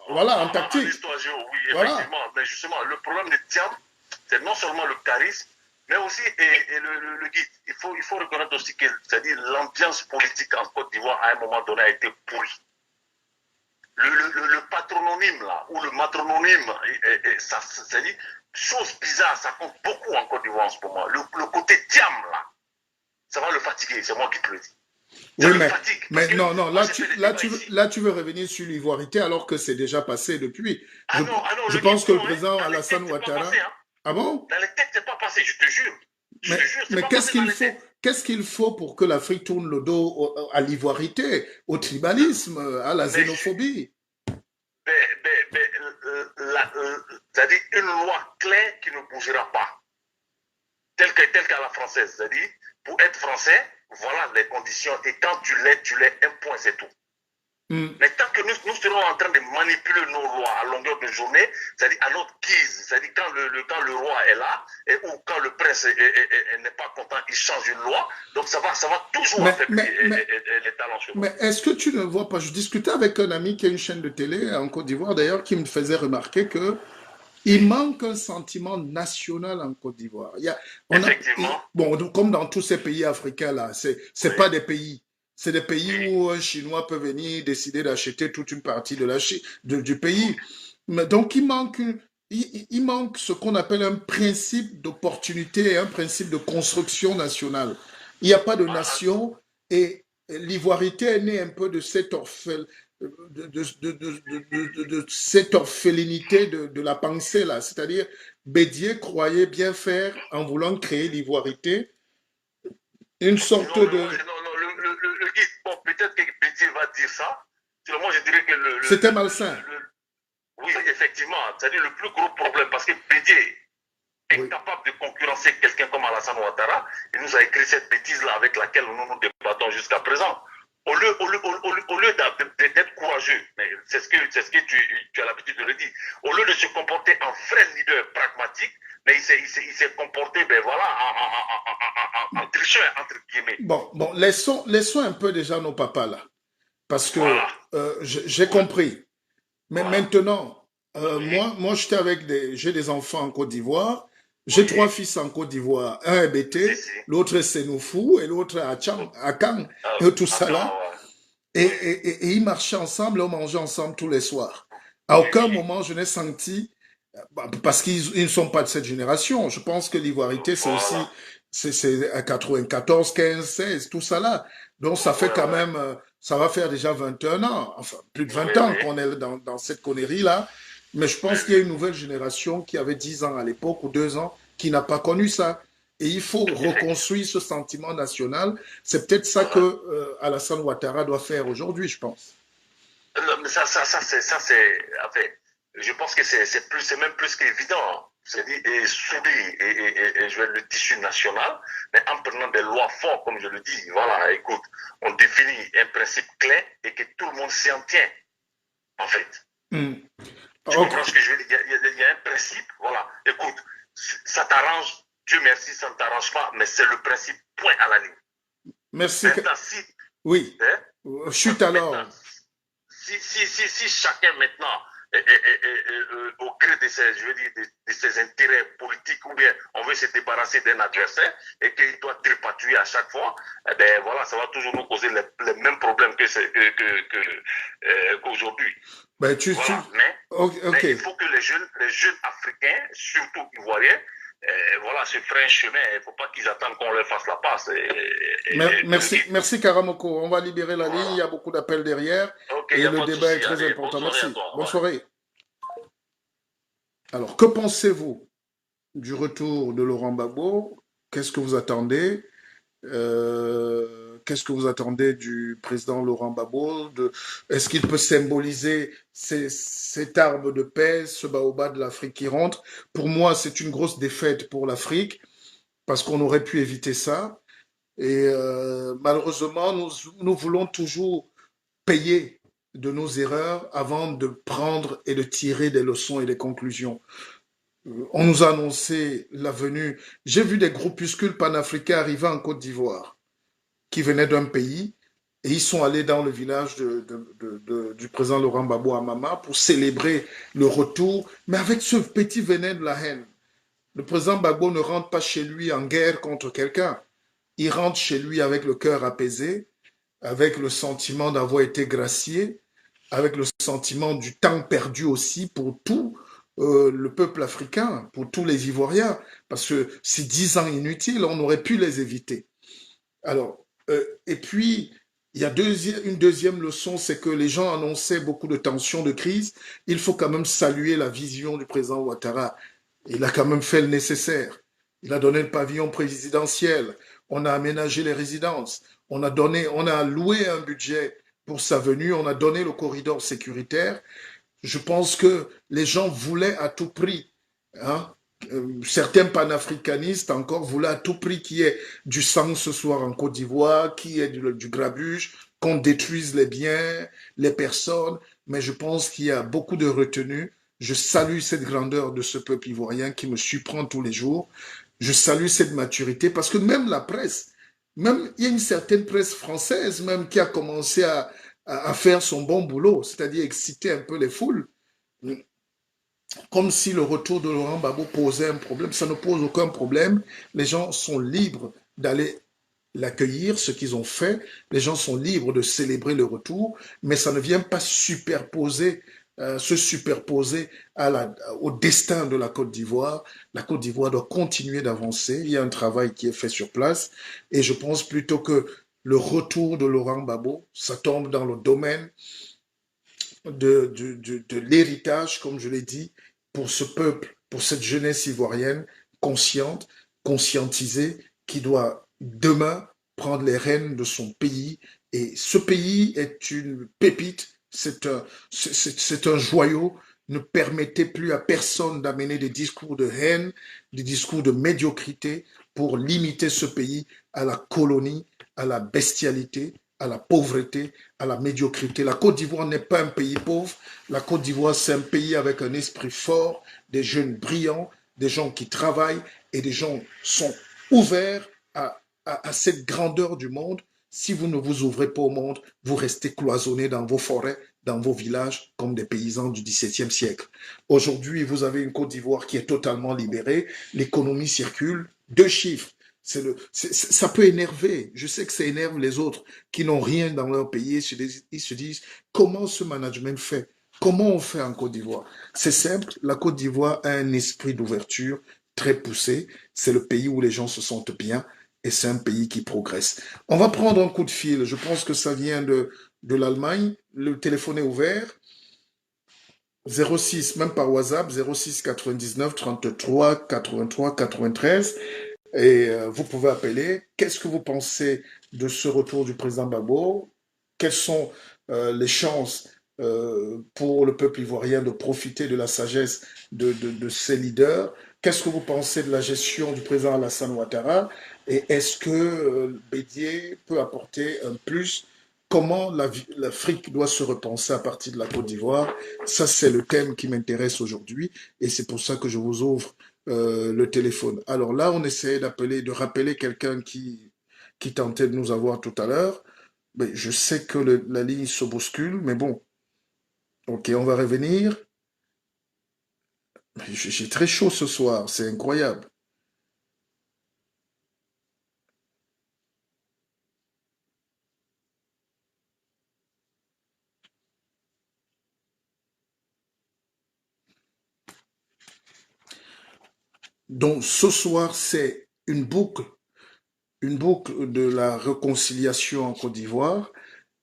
voilà, en en tactique. histoire géo, oui, Voilà. effectivement. Mais justement, le problème de Thiam, c'est non seulement le charisme, mais aussi et le guide. Il faut reconnaître aussi que, c'est-à-dire l'ambiance politique en Côte d'Ivoire, à un moment donné, a été pourrie. Le patrononyme, là, ou le matrononyme, ça, c'est-à-dire, chose bizarre, ça compte beaucoup en Côte d'Ivoire en ce moment. Le côté Thiam, là, ça va le fatiguer, c'est moi qui te le dis. Ça Oui, le fatigue. Parce mais que non, non, moi, j'ai fait des débats ici. là, tu veux revenir sur l'ivoirité alors que c'est déjà passé depuis. Ah non, Je le guide, pense que le non, hein. président Dans les Alassane têtes, c'est pas passé, Ouattara. hein. Ah bon? Dans les têtes, c'est pas passé, je te jure. Je te jure, c'est Mais pas passé dans les têtes. qu'est-ce qu'il faut pour que l'Afrique tourne le dos à l'ivoirité, au tribalisme, à la Mais, xénophobie? c'est-à-dire une loi claire qui ne bougera pas, telle qu'à la française. C'est-à-dire, pour être français, voilà les conditions. Et quand tu l'es, un point, c'est tout. Hmm. Mais tant que nous serons en train de manipuler nos lois à longueur de journée, c'est-à-dire à notre guise, c'est-à-dire quand le roi est là, ou quand le prince n'est pas content, il change une loi, donc ça va toujours Mais, affaiblir mais, mais, les talents chez nous. mais est-ce que tu ne vois pas? Je discutais avec un ami qui a une chaîne de télé en Côte d'Ivoire d'ailleurs qui me faisait remarquer que il manque un sentiment national en Côte d'Ivoire. Effectivement, Bon, comme dans tous ces pays africains là, c'est oui, pas des pays. C'est des pays oui, où un Chinois peut venir décider d'acheter toute une partie de du oui, pays. Donc il manque ce qu'on appelle un principe d'opportunité et un principe de construction nationale. Il n'y a pas de ah, nation et l'ivoirité est née un peu de cette cette orphelinité de la pensée là. C'est-à-dire, Bédier croyait bien faire en voulant créer l'ivoirité, une sorte non, de... non, le guide, bon, peut-être que Bédier va dire ça, sinon moi je dirais que C'était malsain. oui, effectivement, c'est-à-dire le plus gros problème, parce que Bédier Oui. incapable de concurrencer quelqu'un comme Alassane Ouattara, il nous a écrit cette bêtise-là avec laquelle nous nous débattons jusqu'à présent. Au lieu d'être courageux, mais c'est ce que tu as l'habitude de le dire, au lieu de se comporter en frère leader pragmatique, mais il s'est comporté, ben voilà, en tricheur, entre guillemets. Bon, laissons un peu déjà nos papas là, parce que Voilà, j'ai oui, compris. Mais voilà, maintenant, oui, j'étais j'ai des enfants en Côte d'Ivoire. J'ai trois oui, fils en Côte d'Ivoire. Un est si, Bété, si. l'autre est Sénoufou et l'autre est à Kang, et tout ça Attends, là. ouais. Oui, Et ils marchaient ensemble et on mangeait ensemble tous les soirs. À oui, aucun oui. moment je n'ai senti, parce qu'ils ne sont pas de cette génération. Je pense que l'ivoirité, c'est aussi, Voilà. c'est à 94, 15, 16, tout ça là. Donc ça fait Ouais, quand ouais. même, ça va faire déjà 21 ans, enfin plus de Oui, 20 ans oui. qu'on est dans cette connerie là. Mais je Oui, pense qu'il y a oui. une nouvelle génération qui avait 10 ans à l'époque ou 2 ans qui n'a pas connu ça. Et il faut Effectivement. reconstruire ce sentiment national. C'est peut-être ça que Voilà. Alassane Ouattara doit faire aujourd'hui, je pense. Non, mais en fait, je pense que c'est même plus qu'évident. C'est-à-dire, et souder, et je vais le tissu national, mais en prenant des lois fortes, comme je le dis, voilà, écoute, on définit un principe clair et que tout le monde s'y en tient, en fait. Hmm. Tu comprends ce Ok. que je veux dire? Il y a un principe, voilà, écoute, ça t'arrange, Dieu merci, ça ne t'arrange pas, mais c'est le principe, point à la ligne. Merci. Maintenant, si, Oui. hein, Chute maintenant, alors. si chacun maintenant, au gré de ses, je veux dire, de ses intérêts politiques, ou bien on veut se débarrasser d'un adversaire et qu'il doit tripatouiller à chaque fois, eh ben voilà, ça va toujours nous causer les mêmes problèmes qu'aujourd'hui. Ben, Voilà, ok. mais Ok. il faut que les jeunes africains, surtout ivoiriens, voilà, se freinent un chemin. Il ne faut pas qu'ils attendent qu'on leur fasse la passe. Merci, merci Karamoko. On va libérer la ligne. Il y Voilà. a beaucoup d'appels derrière Ok, il n'y et a le pas de débat est souci. très Allez, bonne important. soirée à Merci. toi. Bonne Ouais. soirée. Alors, que pensez-vous du retour de Laurent Gbagbo? Qu'est-ce que vous attendez? qu'est-ce que vous attendez du président Laurent Gbagbo? Est-ce qu'il peut symboliser cette arbre de paix, ce baobab de l'Afrique qui rentre? Pour moi, c'est une grosse défaite pour l'Afrique parce qu'on aurait pu éviter ça. Et malheureusement, nous voulons toujours payer de nos erreurs avant de prendre et de tirer des leçons et des conclusions. On nous a annoncé la venue. J'ai vu des groupuscules panafricains arriver en Côte d'Ivoire, qui venaient d'un pays, et ils sont allés dans le village du président Laurent Gbagbo à Mama pour célébrer le retour, mais avec ce petit venin de la haine. Le président Gbagbo ne rentre pas chez lui en guerre contre quelqu'un. Il rentre chez lui avec le cœur apaisé, avec le sentiment d'avoir été gracié, avec le sentiment du temps perdu aussi pour tout le peuple africain, pour tous les Ivoiriens, parce que ces 10 ans inutiles, on aurait pu les éviter. Alors, et puis, il y a une deuxième leçon, c'est que les gens annonçaient beaucoup de tensions, de crise. Il faut quand même saluer la vision du président Ouattara. Il a quand même fait le nécessaire. Il a donné le pavillon présidentiel. On a aménagé les résidences. On a loué un budget pour sa venue. On a donné le corridor sécuritaire. Je pense que les gens voulaient à tout prix, hein, certains panafricanistes encore voulaient à tout prix qu'il y ait du sang ce soir en Côte d'Ivoire, qu'il y ait du grabuge, qu'on détruise les biens, les personnes, mais je pense qu'il y a beaucoup de retenue. Je salue cette grandeur de ce peuple ivoirien qui me surprend tous les jours. Je salue cette maturité parce que même la presse, même il y a une certaine presse française même qui a commencé à faire son bon boulot, c'est-à-dire exciter un peu les foules, comme si le retour de Laurent Gbagbo posait un problème. Ça ne pose aucun problème. Les gens sont libres d'aller l'accueillir, ce qu'ils ont fait. Les gens sont libres de célébrer le retour, mais ça ne vient pas se superposer au destin de la Côte d'Ivoire. La Côte d'Ivoire doit continuer d'avancer. Il y a un travail qui est fait sur place. Et je pense plutôt que le retour de Laurent Gbagbo, ça tombe dans le domaine de l'héritage, comme je l'ai dit, pour ce peuple, pour cette jeunesse ivoirienne consciente, conscientisée, qui doit demain prendre les rênes de son pays. Et ce pays est une pépite, c'est un joyau. Ne permettez plus à personne d'amener des discours de haine, des discours de médiocrité pour limiter ce pays à la colonie, à la bestialité, à la pauvreté, à la médiocrité. La Côte d'Ivoire n'est pas un pays pauvre. La Côte d'Ivoire, c'est un pays avec un esprit fort, des jeunes brillants, des gens qui travaillent et des gens sont ouverts à cette grandeur du monde. Si vous ne vous ouvrez pas au monde, vous restez cloisonnés dans vos forêts, dans vos villages, comme des paysans du XVIIe siècle. Aujourd'hui, vous avez une Côte d'Ivoire qui est totalement libérée. L'économie circule. 2 chiffres. Ça peut énerver. Je sais que ça énerve les autres qui n'ont rien dans leur pays. Ils se disent, comment ce management fait? Comment on fait en Côte d'Ivoire? C'est simple, la Côte d'Ivoire a un esprit d'ouverture très poussé. C'est le pays où les gens se sentent bien et c'est un pays qui progresse. On va prendre un coup de fil. Je pense que ça vient de l'Allemagne. Le téléphone est ouvert. 06, même par WhatsApp, 06 99 33 83 93. Et vous pouvez appeler. Qu'est-ce que vous pensez de ce retour du président Gbagbo? Quelles sont les chances pour le peuple ivoirien de profiter de la sagesse de ses leaders? Qu'est-ce que vous pensez de la gestion du président Alassane Ouattara? Et est-ce que Bédié peut apporter un plus? Comment l'Afrique doit se repenser à partir de la Côte d'Ivoire? Ça, c'est le thème qui m'intéresse aujourd'hui et c'est pour ça que je vous ouvre le téléphone. Alors là, on essayait de rappeler quelqu'un qui tentait de nous avoir tout à l'heure. Mais je sais que la ligne se bouscule, mais bon. Ok, on va revenir. J'ai très chaud ce soir, c'est incroyable. Donc ce soir, c'est une boucle de la réconciliation en Côte d'Ivoire.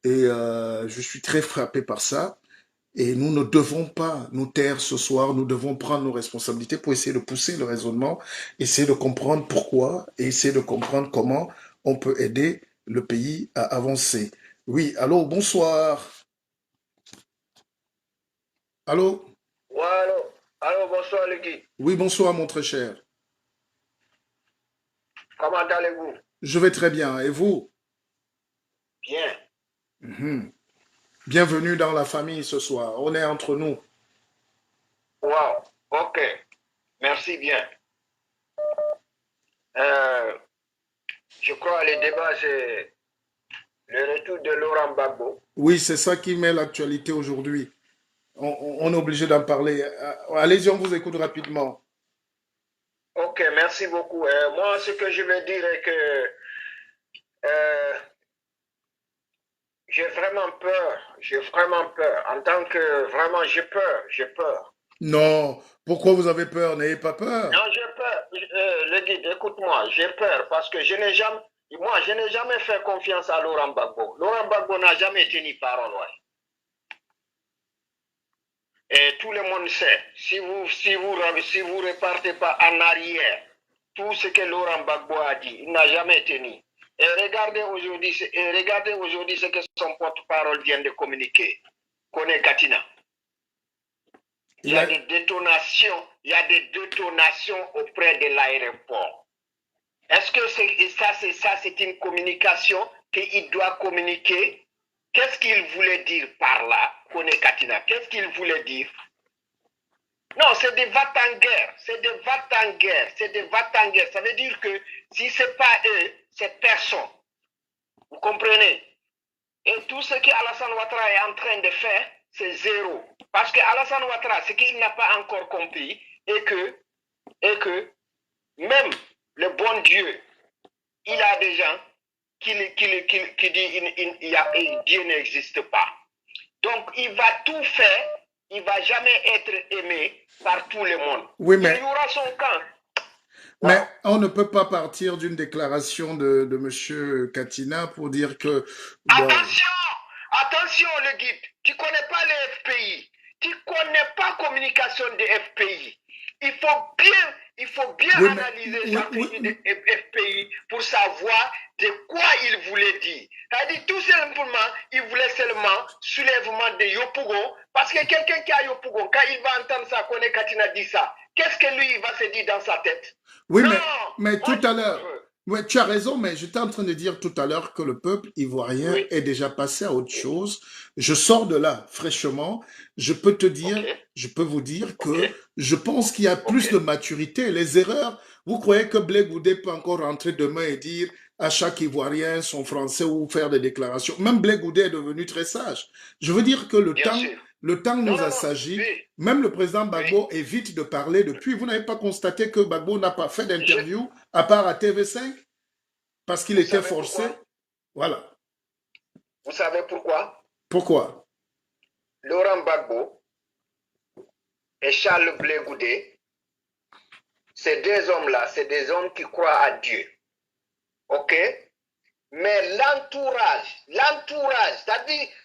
Et je suis très frappé par ça. Et nous ne devons pas nous taire ce soir, nous devons prendre nos responsabilités pour essayer de pousser le raisonnement, essayer de comprendre pourquoi et essayer de comprendre comment on peut aider le pays à avancer. Oui, allô, bonsoir. Allô? Ouais, allô, bonsoir les gars. Oui, bonsoir, mon très cher. Comment allez-vous? Je vais très bien. Et vous? Bien. Mhm. Bienvenue dans la famille ce soir. On est entre nous. Wow. Ok. Merci bien. Euh, je crois que le débat, c'est le retour de Laurent Gbagbo. Oui, c'est ça qui met l'actualité aujourd'hui. On est obligé d'en parler. Allez-y, on vous écoute rapidement. Ok, merci beaucoup. Moi, ce que je veux dire est que euh, j'ai vraiment peur. J'ai vraiment peur. En tant que vraiment, j'ai peur. J'ai peur. Non, pourquoi vous avez peur? N'ayez pas peur. Non, j'ai peur. Le guide, écoute-moi, j'ai peur parce que je n'ai jamais fait confiance à Laurent Gbagbo. Laurent Gbagbo n'a jamais tenu parole. Ouais. Et tout le monde sait, si vous ne repartez pas en arrière, tout ce que Laurent Gbagbo a dit, il n'a jamais tenu. Et regardez aujourd'hui ce que son porte-parole vient de communiquer. Kone Katina. Il y a des détonations auprès de l'aéroport. Est-ce que c'est une communication qu'il doit communiquer? Qu'est-ce qu'il voulait dire par là, Kone Katina? Qu'est-ce qu'il voulait dire? Non, c'est des va-t-en-guerre. C'est des va-t-en-guerre. C'est des va-t-en-guerre. Ça veut dire que si ce n'est pas eux, c'est personne. Vous comprenez? Et tout ce qu'Alassane Ouattara est en train de faire, c'est zéro. Parce qu'Alassane Ouattara, ce qu'il n'a pas encore compris, est que même le bon Dieu, il a des gens qui disent Dieu n'existe pas. Donc, il va tout faire, il ne va jamais être aimé par tout le monde. Oui, mais... Il y aura son camp. Mais on ne peut pas partir d'une déclaration de M. Katina pour dire que... Bon... Attention le guide, tu ne connais pas les FPI, tu ne connais pas la communication des FPI. Il faut bien oui, analyser les FPI pour savoir de quoi il voulait dire. C'est-à-dire tout simplement, il voulait seulement soulèvement de Yopougon, parce que quelqu'un qui a Yopougon, quand il va entendre ça, Kone Katina dit ça, qu'est-ce que lui, il va se dire dans sa tête? Oui, non, mais tout à l'heure... Oui, tu as raison, mais j'étais en train de dire tout à l'heure que le peuple ivoirien est déjà passé à autre chose. Je sors de là fraîchement. Je peux te dire, je peux vous dire que je pense qu'il y a plus de maturité. Les erreurs, vous croyez que Blé Goudé peut encore rentrer demain et dire à chaque Ivoirien son français ou faire des déclarations. Même Blé Goudé est devenu très sage. Je veux dire que le temps nous a sagi. Même le président Gbagbo évite de parler depuis. Vous n'avez pas constaté que Gbagbo n'a pas fait d'interview à part à TV5 parce qu'il était forcé. Voilà. Vous savez pourquoi? Pourquoi? Laurent Gbagbo et Charles Blé Goudé, ces deux hommes-là, c'est des hommes qui croient à Dieu. OK? Mais l'entourage,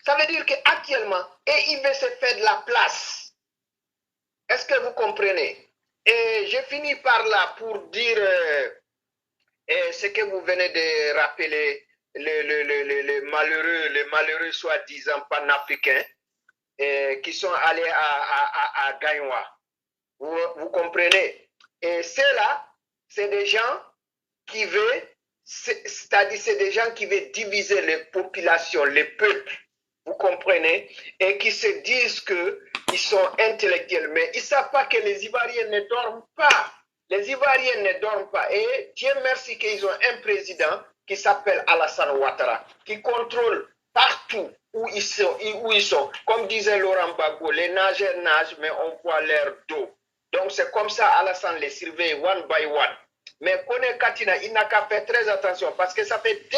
ça veut dire qu'actuellement, et il veut se faire de la place. Est-ce que vous comprenez? Et je finis par là pour dire ce que vous venez de rappeler, les malheureux soi-disant panafricains qui sont allés à Gagnoa. Vous comprenez? Et ceux-là, c'est des gens qui veulent, c'est-à-dire c'est des gens qui veulent diviser les populations, les peuples, vous comprenez, et qui se disent qu'ils sont intellectuels, mais ils ne savent pas que les Ivoiriens ne dorment pas. Les Ivoiriens ne dorment pas. Et Dieu merci qu'ils ont un président qui s'appelle Alassane Ouattara, qui contrôle partout où ils sont. Comme disait Laurent Gbagbo, les nageurs nagent, mais on voit l'air d'eau. Donc c'est comme ça Alassane les surveille one by one. Mais Kone Katina, il n'a qu'à faire très attention parce que ça fait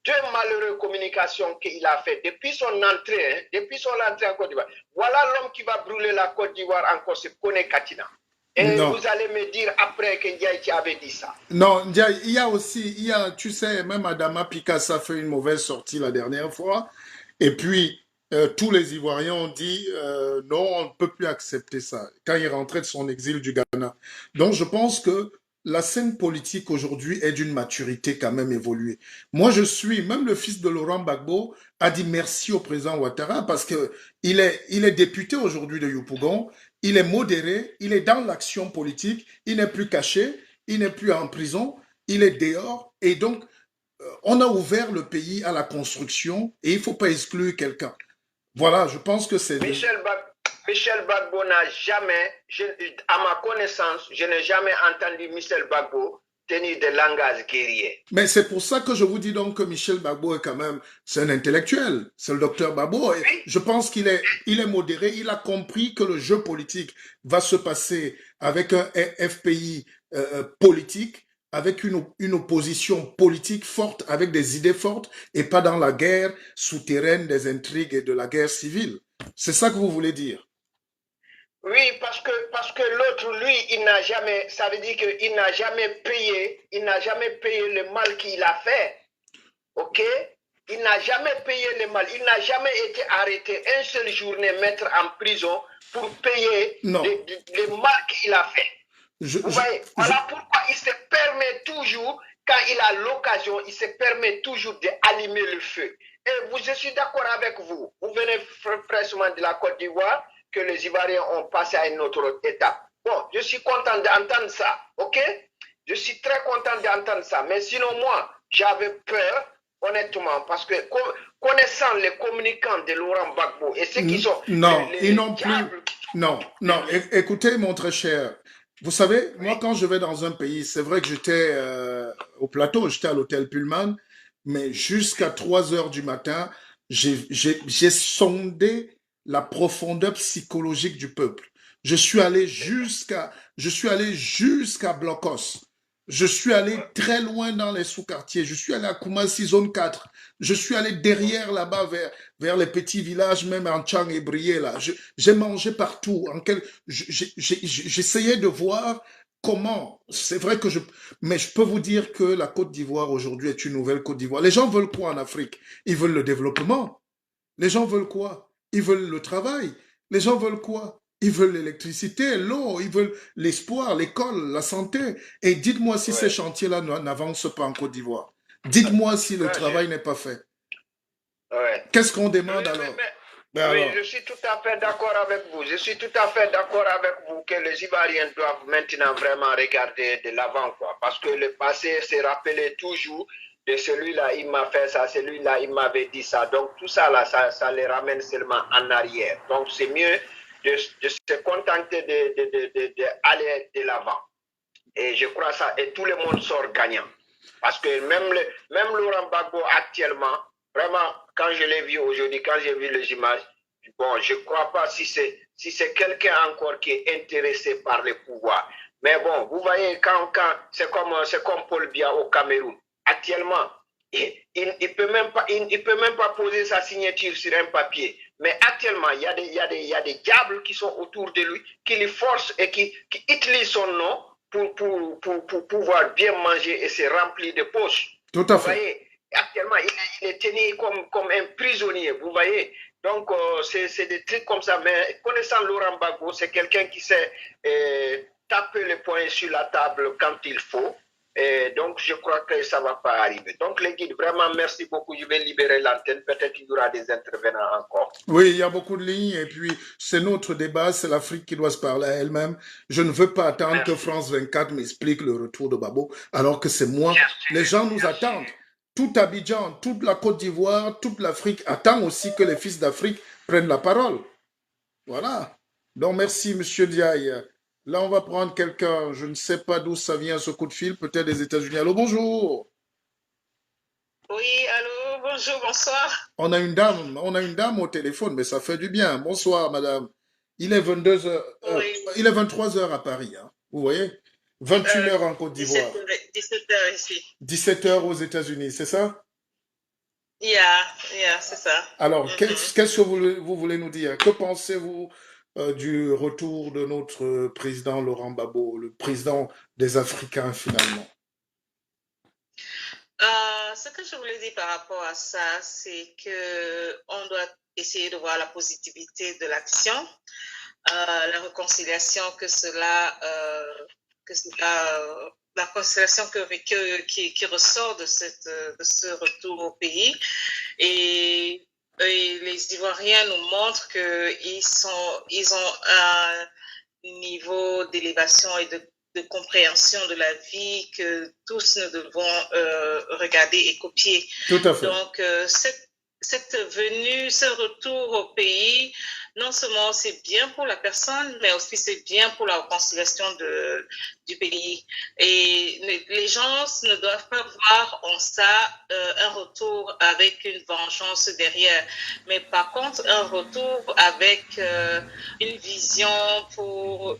deux malheureuses communications qu'il a fait depuis son entrée, en Côte d'Ivoire. Voilà l'homme qui va brûler la Côte d'Ivoire encore, c'est Kone Katina. Et vous allez me dire après que Ndiaye avait dit ça. Non, Ndiaye, il y a aussi, tu sais, même Adama Picasso a fait une mauvaise sortie la dernière fois. Et puis, tous les Ivoiriens ont dit non, on ne peut plus accepter ça quand il rentrait de son exil du Ghana. Donc, je pense que la scène politique aujourd'hui est d'une maturité quand même évoluée. Moi, même le fils de Laurent Gbagbo a dit merci au président Ouattara parce que il est député aujourd'hui de Yopougon, il est modéré, il est dans l'action politique, il n'est plus caché, il n'est plus en prison, il est dehors et donc on a ouvert le pays à la construction et il ne faut pas exclure quelqu'un. Voilà, je pense que c'est... Michel Gbagbo n'a jamais, à ma connaissance, je n'ai jamais entendu Michel Gbagbo tenir des langages guerriers. Mais c'est pour ça que je vous dis donc que Michel Gbagbo est quand même, c'est un intellectuel, c'est le docteur Gbagbo. Et Oui. je pense il est modéré, il a compris que le jeu politique va se passer avec un FPI politique, avec une opposition politique forte, avec des idées fortes, et pas dans la guerre souterraine des intrigues et de la guerre civile. C'est ça que vous voulez dire? Oui, parce que l'autre, lui, il n'a jamais, ça veut dire qu'il n'a jamais payé le mal qu'il a fait. Ok? Il n'a jamais payé le mal. Il n'a jamais été arrêté une seule journée, mettre en prison pour payer le mal qu'il a fait. Vous voyez? Voilà pourquoi il se permet toujours, quand il a l'occasion, il se permet toujours d'allumer le feu. Et je suis d'accord avec vous. Vous venez fraîchement de la Côte d'Ivoire, que les Ivoiriens ont passé à une autre étape. Bon, je suis content d'entendre ça, ok? Je suis très content d'entendre ça. Mais sinon, moi, j'avais peur, honnêtement, parce que connaissant les communicants de Laurent Gbagbo et ceux qui sont... Non, ils n'ont plus... Non, écoutez, mon très cher, vous savez, moi, quand je vais dans un pays, c'est vrai que j'étais au plateau, j'étais à l'hôtel Pullman, mais jusqu'à 3 heures du matin, j'ai sondé la profondeur psychologique du peuple. Je suis allé jusqu'à Blocos. Je suis allé très loin dans les sous-quartiers. Je suis allé à Koumassi, zone 4. Je suis allé derrière là-bas vers les petits villages, même en Tchang et Brié, là. J'ai mangé partout. J'essayais de voir comment. C'est vrai que mais je peux vous dire que la Côte d'Ivoire aujourd'hui est une nouvelle Côte d'Ivoire. Les gens veulent quoi en Afrique? Ils veulent le développement. Les gens veulent quoi? Ils veulent le travail. Les gens veulent quoi? Ils veulent l'électricité, l'eau, ils veulent l'espoir, l'école, la santé. Et dites-moi si ces chantiers-là n'avancent pas en Côte d'Ivoire. Dites-moi si le travail n'est pas fait. Qu'est-ce qu'on demande alors? Oui, je suis tout à fait d'accord avec vous. Je suis tout à fait d'accord avec vous que les Ivoiriens doivent maintenant vraiment regarder de l'avant, quoi. Parce que le passé s'est rappelé toujours de celui-là, il m'a fait ça, celui-là, il m'avait dit ça. Donc tout ça, là, ça les ramène seulement en arrière. Donc c'est mieux de se contenter d'aller de l'avant. Et je crois ça, et tout le monde sort gagnant. Parce que même Laurent Gbagbo actuellement, vraiment, quand je l'ai vu aujourd'hui, quand j'ai vu les images, bon, je ne crois pas si c'est quelqu'un encore qui est intéressé par le pouvoir. Mais bon, vous voyez, quand c'est comme Paul Biya au Cameroun. Actuellement, il ne peut même pas poser sa signature sur un papier. Mais actuellement, il y a des diables qui sont autour de lui, qui le forcent et qui utilisent son nom pour pouvoir bien manger et se remplir de poches. Tout à fait. Vous voyez, actuellement, il est tenu comme un prisonnier, vous voyez. Donc, c'est des trucs comme ça. Mais connaissant Laurent Gbagbo, c'est quelqu'un qui sait taper le poing sur la table quand il faut. Et donc, je crois que ça ne va pas arriver. Donc, les guides, vraiment, merci beaucoup. Je vais libérer l'antenne. Peut-être qu'il y aura des intervenants encore. Oui, il y a beaucoup de lignes. Et puis, c'est notre débat. C'est l'Afrique qui doit se parler à elle-même. Je ne veux pas attendre que France 24 m'explique le retour de Gbagbo, alors que c'est moi. Les gens nous attendent. Tout Abidjan, toute la Côte d'Ivoire, toute l'Afrique attend aussi que les fils d'Afrique prennent la parole. Voilà. Donc, merci, Monsieur Diaye. Là, on va prendre quelqu'un, je ne sais pas d'où ça vient ce coup de fil, peut-être des États-Unis. Allô, bonjour. Oui, allô, bonjour, bonsoir. On a une dame au téléphone, mais ça fait du bien. Bonsoir, madame. Il est 22h, il est 23h à Paris, hein, vous voyez? 21h en Côte d'Ivoire. 17h ici. 17h aux États-Unis, c'est ça? Yeah, c'est ça. Alors, qu'est-ce que vous voulez nous dire? Que pensez-vous du retour de notre président Laurent Gbagbo, le président des Africains finalement? Ce que je voulais dire par rapport à ça, c'est qu'on doit essayer de voir la positivité de l'action, la réconciliation que cela c'est la constellation qui ressort de ce retour au pays. Et les Ivoiriens nous montrent qu'ils ont un niveau d'élévation et de compréhension de la vie que tous nous devons regarder et copier. Tout à fait. Donc, cette venue, ce retour au pays, non seulement c'est bien pour la personne, mais aussi c'est bien pour la conciliation du pays. Et les gens ne doivent pas voir en ça un retour avec une vengeance derrière, mais par contre un retour avec une vision pour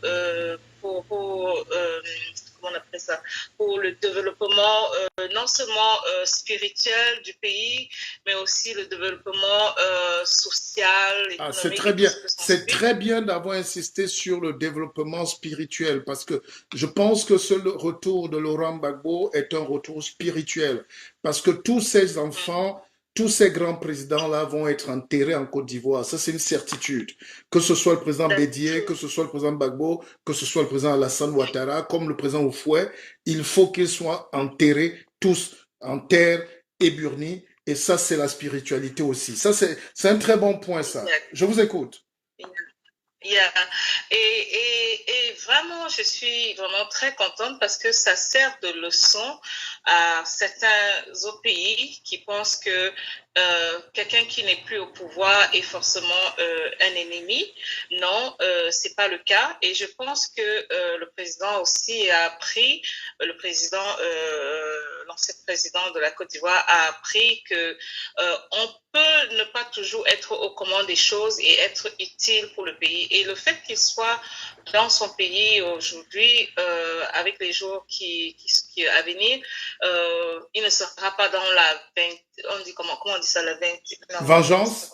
comment on appelle ça, pour le développement non seulement spirituel du pays, mais aussi le développement social, économique. C'est très bien. C'est très bien d'avoir insisté sur le développement spirituel parce que je pense que ce retour de Laurent Gbagbo est un retour spirituel parce que tous ces enfants, tous ces grands présidents-là vont être enterrés en Côte d'Ivoire. Ça, c'est une certitude. Que ce soit le président Bédié, que ce soit le président Gbagbo, que ce soit le président Alassane Ouattara, comme le président Oufoué, il faut qu'ils soient enterrés tous en terre éburnie. Et ça, c'est la spiritualité aussi. Ça, c'est un très bon point, ça. Je vous écoute. Yeah. Et vraiment, je suis vraiment très contente parce que ça sert de leçon à certains autres pays qui pensent que quelqu'un qui n'est plus au pouvoir est forcément un ennemi. Non, c'est pas le cas. Et je pense que le président aussi a appris, l'ancien président de la Côte d'Ivoire a appris que on peut ne pas toujours être aux commandes des choses et être utile pour le pays. Et le fait qu'il soit dans son pays aujourd'hui, avec les jours qui à venir, il ne sera pas dans la on dit comment on dit ça, la vengeance.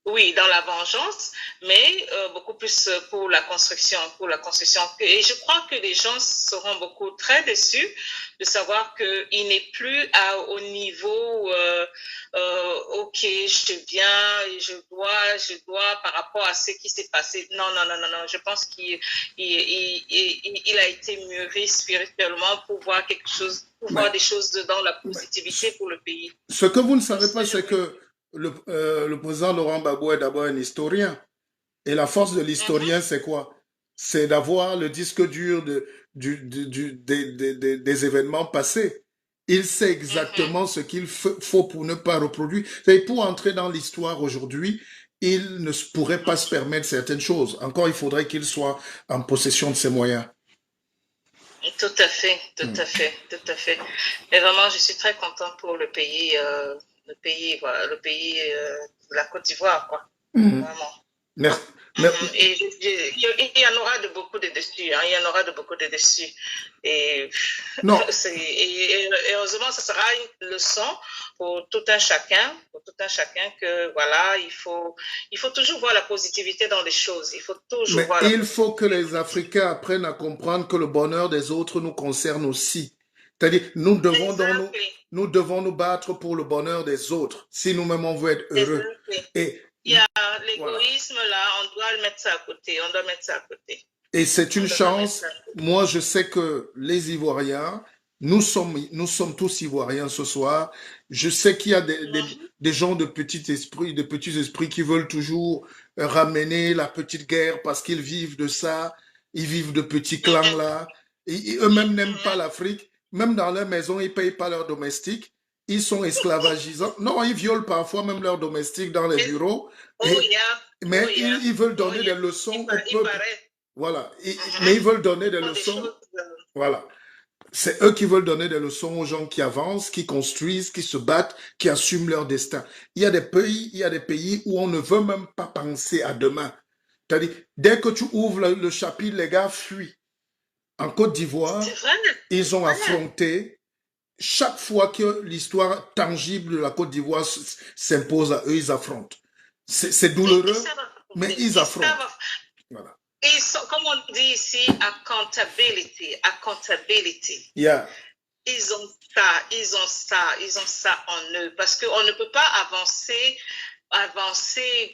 Oui, dans la vengeance, mais beaucoup plus pour la construction, Et je crois que les gens seront beaucoup très déçus de savoir qu'il n'est plus au niveau ok, je viens et je dois par rapport à ce qui s'est passé. Non. Je pense qu'il a été mûri spirituellement pour voir quelque chose, pour voir des choses dans la positivité pour le pays. Ce que vous ne savez pas, c'est que le président Laurent Gbagbo est d'abord un historien. Et la force de l'historien, c'est quoi? C'est d'avoir le disque dur des événements passés. Il sait exactement ce qu'il faut pour ne pas reproduire. Et pour entrer dans l'histoire aujourd'hui, il ne pourrait pas se permettre certaines choses. Encore, il faudrait qu'il soit en possession de ses moyens. Tout à fait. Et vraiment, je suis très contente pour le pays de la Côte d'Ivoire, quoi. Vraiment. Merci. Et il y en aura de beaucoup de déçus. Il y en aura de beaucoup de déçus. Et heureusement, ce sera une leçon pour tout un chacun que voilà, il faut toujours voir la positivité dans les choses. Il faut toujours voir. Il faut que les Africains apprennent à comprendre que le bonheur des autres nous concerne aussi. C'est-à-dire, nous devons nous battre pour le bonheur des autres si nous-mêmes on veut être heureux. Et il y a l'égoïsme là, on doit le mettre ça à côté. Et c'est une chance. Moi, je sais que les Ivoiriens, nous sommes tous Ivoiriens ce soir. Je sais qu'il y a des gens de petits esprits qui veulent toujours ramener la petite guerre parce qu'ils vivent de ça. Ils vivent de petits clans là. Eux-mêmes n'aiment pas l'Afrique. Même dans leur maison, ils ne payent pas leurs domestiques. Ils sont esclavagisants. Non, ils violent parfois même leurs domestiques dans les bureaux. Mais ils veulent donner des leçons au peuple. Voilà. Mais ils veulent donner des leçons. Voilà. C'est eux qui veulent donner des leçons aux gens qui avancent, qui construisent, qui se battent, qui assument leur destin. Il y a des pays où on ne veut même pas penser à demain. C'est-à-dire, dès que tu ouvres le chapitre, les gars fuient. En Côte d'Ivoire, ils ont affronté, chaque fois que l'histoire tangible de la Côte d'Ivoire s'impose à eux, ils affrontent. C'est douloureux, mais ils affrontent. Voilà. Ils sont, comme on dit ici, accountability. Yeah. Ils ont ça en eux. Parce qu'on ne peut pas avancer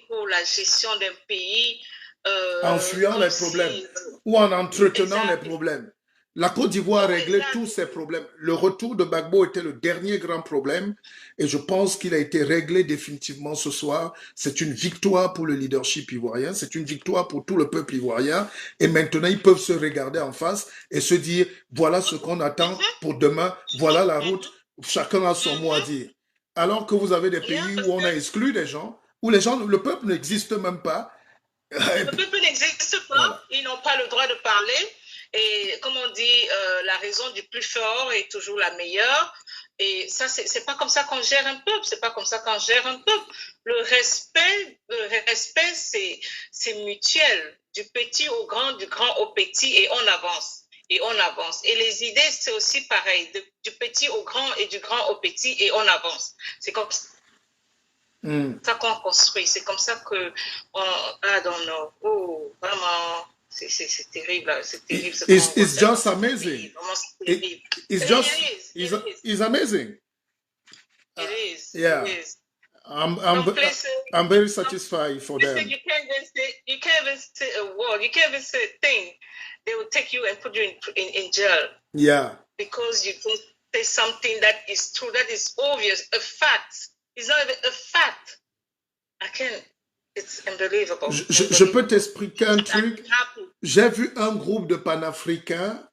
pour la gestion d'un pays en fuyant les problèmes ou en entretenant les problèmes. La Côte d'Ivoire a Oui, réglé là, tous ses problèmes. Le retour de Gbagbo était le dernier grand problème et je pense qu'il a été réglé définitivement ce soir. C'est une victoire pour le leadership ivoirien, c'est une victoire pour tout le peuple ivoirien et maintenant ils peuvent se regarder en face et se dire voilà ce qu'on attend pour demain, voilà la route, chacun a son mot à dire. Alors que vous avez des yeah, pays parce où on que a exclu des gens, où les gens, le peuple n'existe même pas. le peuple n'existe pas, Voilà. ils n'ont pas le droit de parler. Et comme on dit, la raison du plus fort est toujours la meilleure. Et ça, c'est pas comme ça qu'on gère un peuple. C'est pas comme ça qu'on gère un peuple. Le respect, c'est mutuel, du petit au grand, du grand au petit, et on avance. Et on avance. Et les idées, c'est aussi pareil, du petit au grand et du grand au petit, et on avance. C'est comme ça qu'on construit. C'est comme ça que I don't know. Oh, vraiment. C'est terrible, c'est terrible. It's just amazing. It's just, it's amazing. It is. Yeah. It is. I'm very satisfied for them. You can't even say a word. You can't even say a thing. They will take you and put you in jail. Yeah. Because you don't say something that is true, that is obvious, a fact. It's not even a fact. I can't. It's unbelievable. Je peux t'expliquer un truc. J'ai vu un groupe de panafricains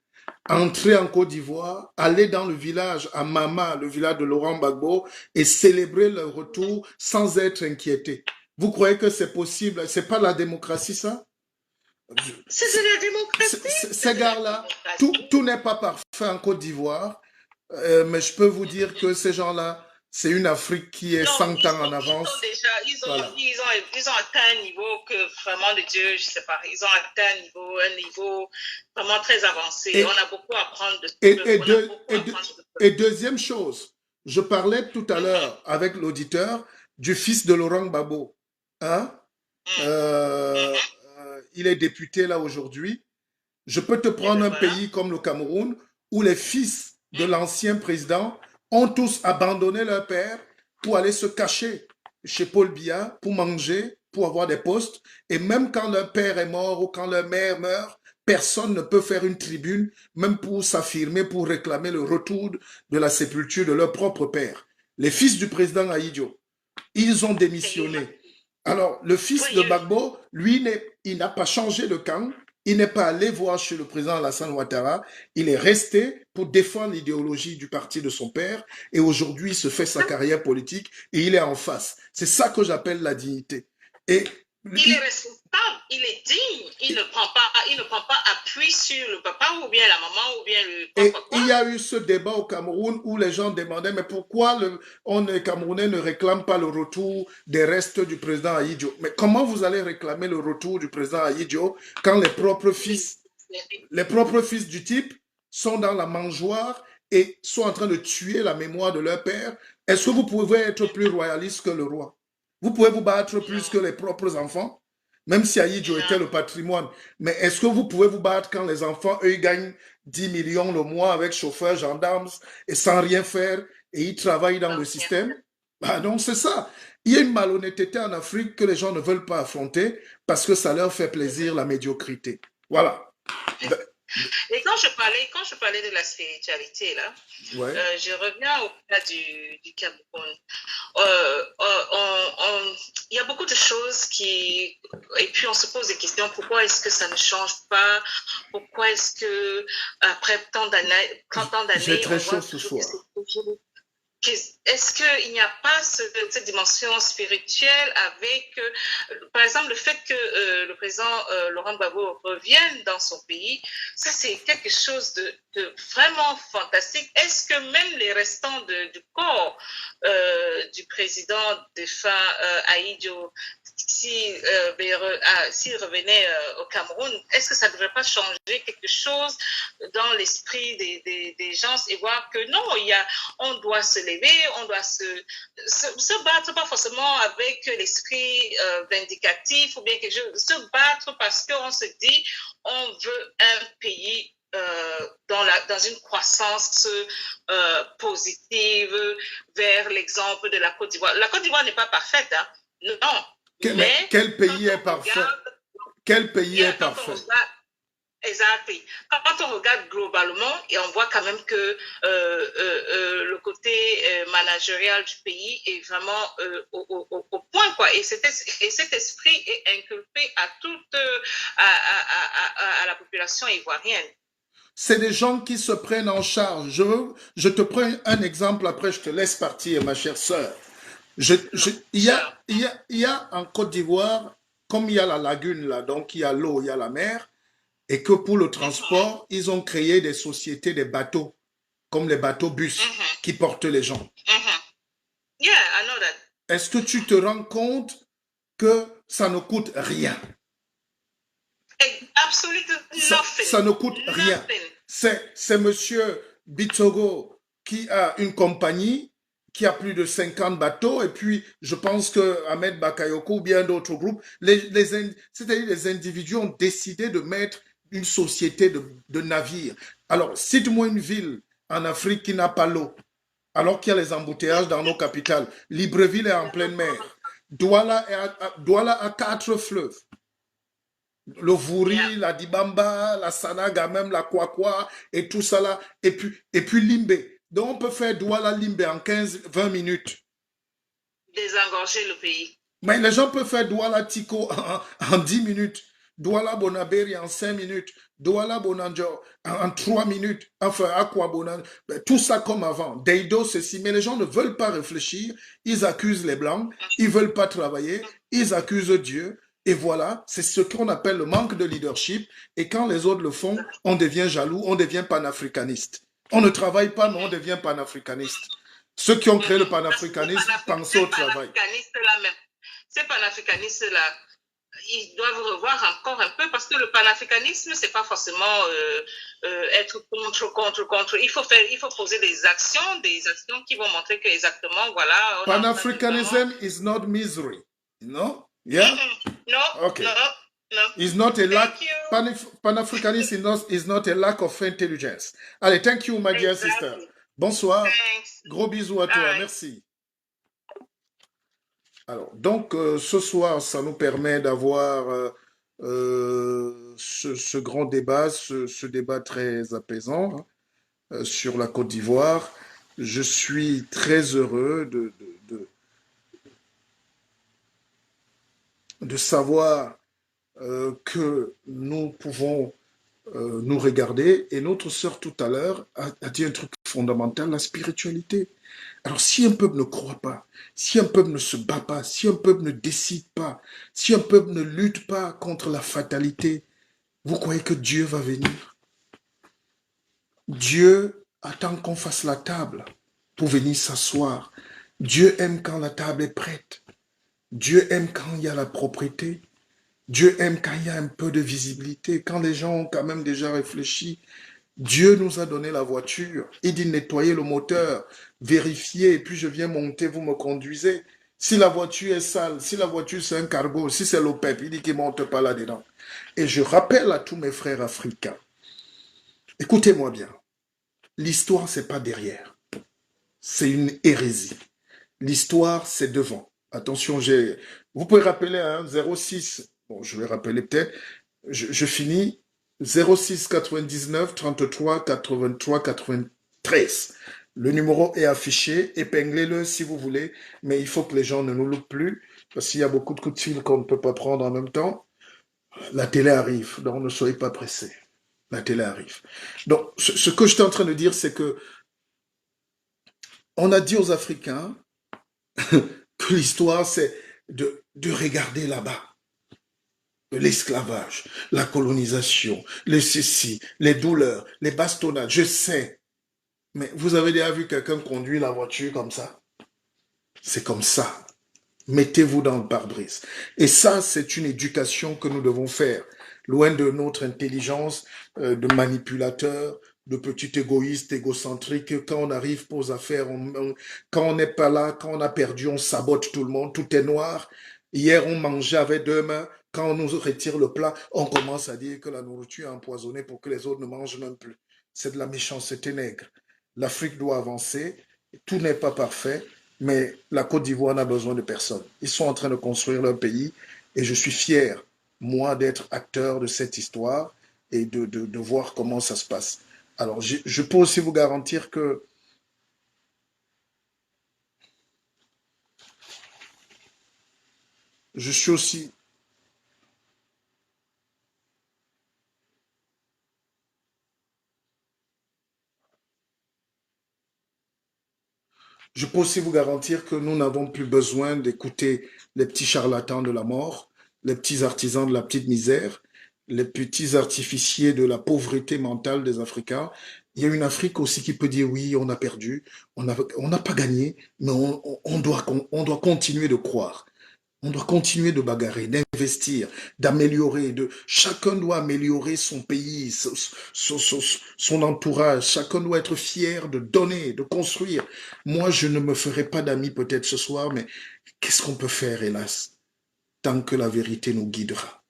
entrer en Côte d'Ivoire, aller dans le village à Mama, le village de Laurent Gbagbo, et célébrer leur retour sans être inquiétés. Vous croyez que c'est possible? C'est pas la démocratie, ça? C'est de la démocratie. Ces gars-là, tout n'est pas parfait en Côte d'Ivoire, mais je peux vous dire que ces gens-là, c'est une Afrique qui est 100 ans en avance. Ils ont atteint un niveau que vraiment, de Dieu, je sais pas, ils ont atteint un niveau vraiment très avancé. On a beaucoup à apprendre de ce Et deuxième chose, je parlais tout à l'heure avec l'auditeur du fils de Laurent Gbagbo. Hein? Il est député là aujourd'hui. Je peux te prendre un pays comme le Cameroun où les fils de l'ancien président ont tous abandonné leur père pour aller se cacher chez Paul Biya, pour manger, pour avoir des postes. Et même quand leur père est mort ou quand leur mère meurt, personne ne peut faire une tribune, même pour s'affirmer, pour réclamer le retour de la sépulture de leur propre père. Les fils du président Ahidjo, ils ont démissionné. Alors, le fils de Gbagbo, lui, il n'a pas changé de camp. Il n'est pas allé voir chez le président Alassane Ouattara. Il est resté pour défendre l'idéologie du parti de son père. Et aujourd'hui, il se fait sa carrière politique et il est en face. C'est ça que j'appelle la dignité. Et il est responsable, il est digne. Il ne prend pas appui sur le papa ou bien la maman ou bien le papa. Et il y a eu ce débat au Cameroun où les gens demandaient mais pourquoi les Camerounais ne réclament pas le retour des restes du président Ahidjo? Mais comment vous allez réclamer le retour du président Ahidjo quand les propres fils du type sont dans la mangeoire et sont en train de tuer la mémoire de leur père? Est-ce que vous pouvez être plus royaliste que le roi? Vous pouvez vous battre plus que les propres enfants, même si Ahidjo était le patrimoine. Mais est-ce que vous pouvez vous battre quand les enfants, eux, ils gagnent 10 millions le mois avec chauffeurs, gendarmes, et sans rien faire, et ils travaillent dans le système? Bah non, c'est ça. Il y a une malhonnêteté en Afrique que les gens ne veulent pas affronter parce que ça leur fait plaisir, la médiocrité. Voilà. Et quand je parlais de la spiritualité, là, je reviens au cas du Cameroun. Il y a beaucoup de choses et puis on se pose des questions, pourquoi est-ce que ça ne change pas? Pourquoi est-ce que après tant d'années, J'ai très chaud ce soir. Est-ce qu'il n'y a pas cette dimension spirituelle avec, par exemple, le fait que le président Laurent Gbagbo revienne dans son pays? Ça, c'est quelque chose de vraiment fantastique. Est-ce que même les restants du corps du président défunt Ahidjo, s'il revenait au Cameroun, est-ce que ça ne devrait pas changer quelque chose dans l'esprit des gens et voir que non, on doit se lever, on doit se battre, pas forcément avec l'esprit vindicatif ou bien quelque chose, se battre parce qu'on se dit on veut un pays dans une croissance positive vers l'exemple de la Côte d'Ivoire. La Côte d'Ivoire n'est pas parfaite, hein? Non. Mais quel pays est parfait? Quel pays est parfait? Exactement. Quand on regarde globalement, et on voit quand même que le côté managérial du pays est vraiment au point, quoi. Et cet esprit est inculpé à toute à la population ivoirienne. C'est des gens qui se prennent en charge. Je te prends un exemple, après je te laisse partir, ma chère sœur. Il y a en Côte d'Ivoire, comme il y a la lagune là, donc il y a l'eau, il y a la mer, et que pour le transport, ils ont créé des sociétés, des bateaux, comme les bateaux bus qui portent les gens. Yeah, I know that. Est-ce que tu te rends compte que ça ne coûte rien? Absolutely nothing. Ça ne coûte rien. C'est monsieur Bitsogo qui a une compagnie qui a plus de 50 bateaux, et puis je pense que Ahmed Bakayoko ou bien d'autres groupes, c'est-à-dire les individus ont décidé de mettre une société de navires. Alors, cite-moi une ville en Afrique qui n'a pas l'eau, alors qu'il y a les embouteillages dans nos capitales. Libreville est en pleine mer. Douala a 4 fleuves. Le Vouri, la Dibamba, la Sanaga, même la Kwakwa, et tout ça là. Et puis Limbe. Donc on peut faire Douala-Limbe en 15-20 minutes. Désengorger le pays. Mais les gens peuvent faire Douala-Tiko en 10 minutes. Douala-Bonaberi en 5 minutes. Douala-Bonanjo en 3 minutes. Enfin, Aqua-Bonanjo. Tout ça comme avant. Deido, ceci. Mais les gens ne veulent pas réfléchir. Ils accusent les Blancs. Ils ne veulent pas travailler. Ils accusent Dieu. Et voilà, c'est ce qu'on appelle le manque de leadership. Et quand les autres le font, on devient jaloux, on devient panafricaniste. On ne travaille pas, mais on devient panafricaniste. Ceux qui ont créé le panafricanisme pensent au travail. Ces panafricanistes-là, ils doivent revoir encore un peu, parce que le panafricanisme, c'est pas forcément être contre. Il faut poser des actions qui vont montrer que exactement, voilà. Panafricanism is not misery, you know? Yeah? No, okay. No. It's not a lack. Panafricanism is not a lack of intelligence. Allez, thank you, my dear sister. Bonsoir. Thanks. Gros bisous à toi. Merci. Alors, donc, ce soir, ça nous permet d'avoir ce grand débat, ce débat très apaisant sur la Côte d'Ivoire. Je suis très heureux de savoir que nous pouvons nous regarder. Et notre sœur tout à l'heure a dit un truc fondamental, la spiritualité. Alors si un peuple ne croit pas, si un peuple ne se bat pas, si un peuple ne décide pas, si un peuple ne lutte pas contre la fatalité, vous croyez que Dieu va venir? Dieu attend qu'on fasse la table pour venir s'asseoir. Dieu aime quand la table est prête. Dieu aime quand il y a la propriété. Dieu aime quand il y a un peu de visibilité, quand les gens ont quand même déjà réfléchi. Dieu nous a donné la voiture. Il dit nettoyer le moteur, vérifier, et puis je viens monter, vous me conduisez. Si la voiture est sale, si la voiture c'est un cargo, si c'est l'OPEP, il dit qu'il ne monte pas là-dedans. Et je rappelle à tous mes frères africains, écoutez-moi bien, l'histoire c'est pas derrière, c'est une hérésie. L'histoire c'est devant. Attention, vous pouvez rappeler 06, bon je vais rappeler peut-être, je finis, 06 99 33 83 93. Le numéro est affiché, épinglez-le si vous voulez, mais il faut que les gens ne nous loupent plus, parce qu'il y a beaucoup de coups de fil qu'on ne peut pas prendre en même temps. La télé arrive, donc ne soyez pas pressés. La télé arrive. Donc, ce que je suis en train de dire, c'est que on a dit aux Africains que l'histoire, c'est de regarder là-bas. L'esclavage, la colonisation, les ceci, les douleurs, les bastonnades, je sais. Mais vous avez déjà vu quelqu'un conduire la voiture comme ça? C'est comme ça. Mettez-vous dans le pare-brise. Et ça, c'est une éducation que nous devons faire. Loin de notre intelligence de manipulateur, de petit égoïste, égocentrique. Quand on arrive pour aux affaires, quand on n'est pas là, quand on a perdu, on sabote tout le monde, tout est noir. Hier, on mangeait avec 2 mains. Quand on nous retire le plat, on commence à dire que la nourriture est empoisonnée pour que les autres ne mangent même plus. C'est de la méchanceté nègre. L'Afrique doit avancer. Tout n'est pas parfait, mais la Côte d'Ivoire n'a besoin de personne. Ils sont en train de construire leur pays et je suis fier, moi, d'être acteur de cette histoire. et de voir comment ça se passe. Alors, je peux aussi vous garantir que je suis aussi... Je peux aussi vous garantir que nous n'avons plus besoin d'écouter les petits charlatans de la mort, les petits artisans de la petite misère, les petits artificiers de la pauvreté mentale des Africains. Il y a une Afrique aussi qui peut dire oui, on a perdu, on n'a pas gagné, mais on doit continuer de croire. On doit continuer de bagarrer, d'investir, d'améliorer. Chacun doit améliorer son pays, son entourage. Chacun doit être fier de donner, de construire. Moi, je ne me ferai pas d'amis peut-être ce soir, mais qu'est-ce qu'on peut faire, hélas, tant que la vérité nous guidera,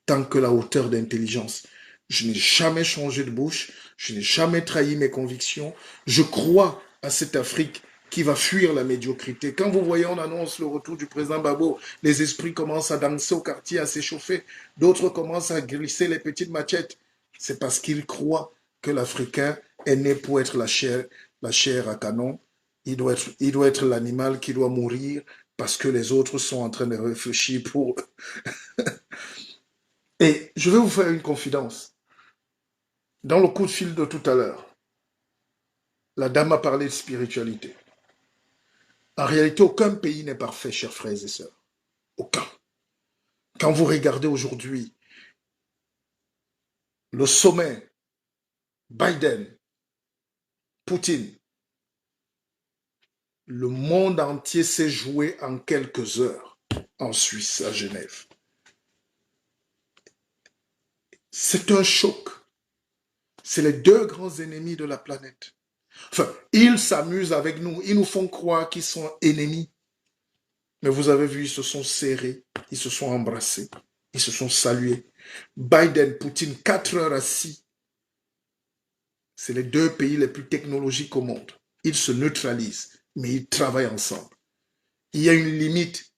tant que la hauteur d'intelligence. Je n'ai jamais changé de bouche, je n'ai jamais trahi mes convictions. Je crois à cette Afrique qui va fuir la médiocrité. Quand vous voyez, on annonce le retour du président Babo, les esprits commencent à danser au quartier, à s'échauffer. D'autres commencent à glisser les petites machettes. C'est parce qu'ils croient que l'Africain est né pour être la chair à canon. Il doit être l'animal qui doit mourir parce que les autres sont en train de réfléchir pour... Et je vais vous faire une confidence. Dans le coup de fil de tout à l'heure, la dame a parlé de spiritualité. En réalité, aucun pays n'est parfait, chers frères et sœurs. Aucun. Quand vous regardez aujourd'hui le sommet Biden, Poutine, le monde entier s'est joué en quelques heures en Suisse, à Genève. C'est un choc. C'est les deux grands ennemis de la planète. Enfin, ils s'amusent avec nous. Ils nous font croire qu'ils sont ennemis. Mais vous avez vu, ils se sont serrés. Ils se sont embrassés. Ils se sont salués. Biden, Poutine, 4 heures assis. C'est les deux pays les plus technologiques au monde. Ils se neutralisent, mais ils travaillent ensemble. Il y a une limite.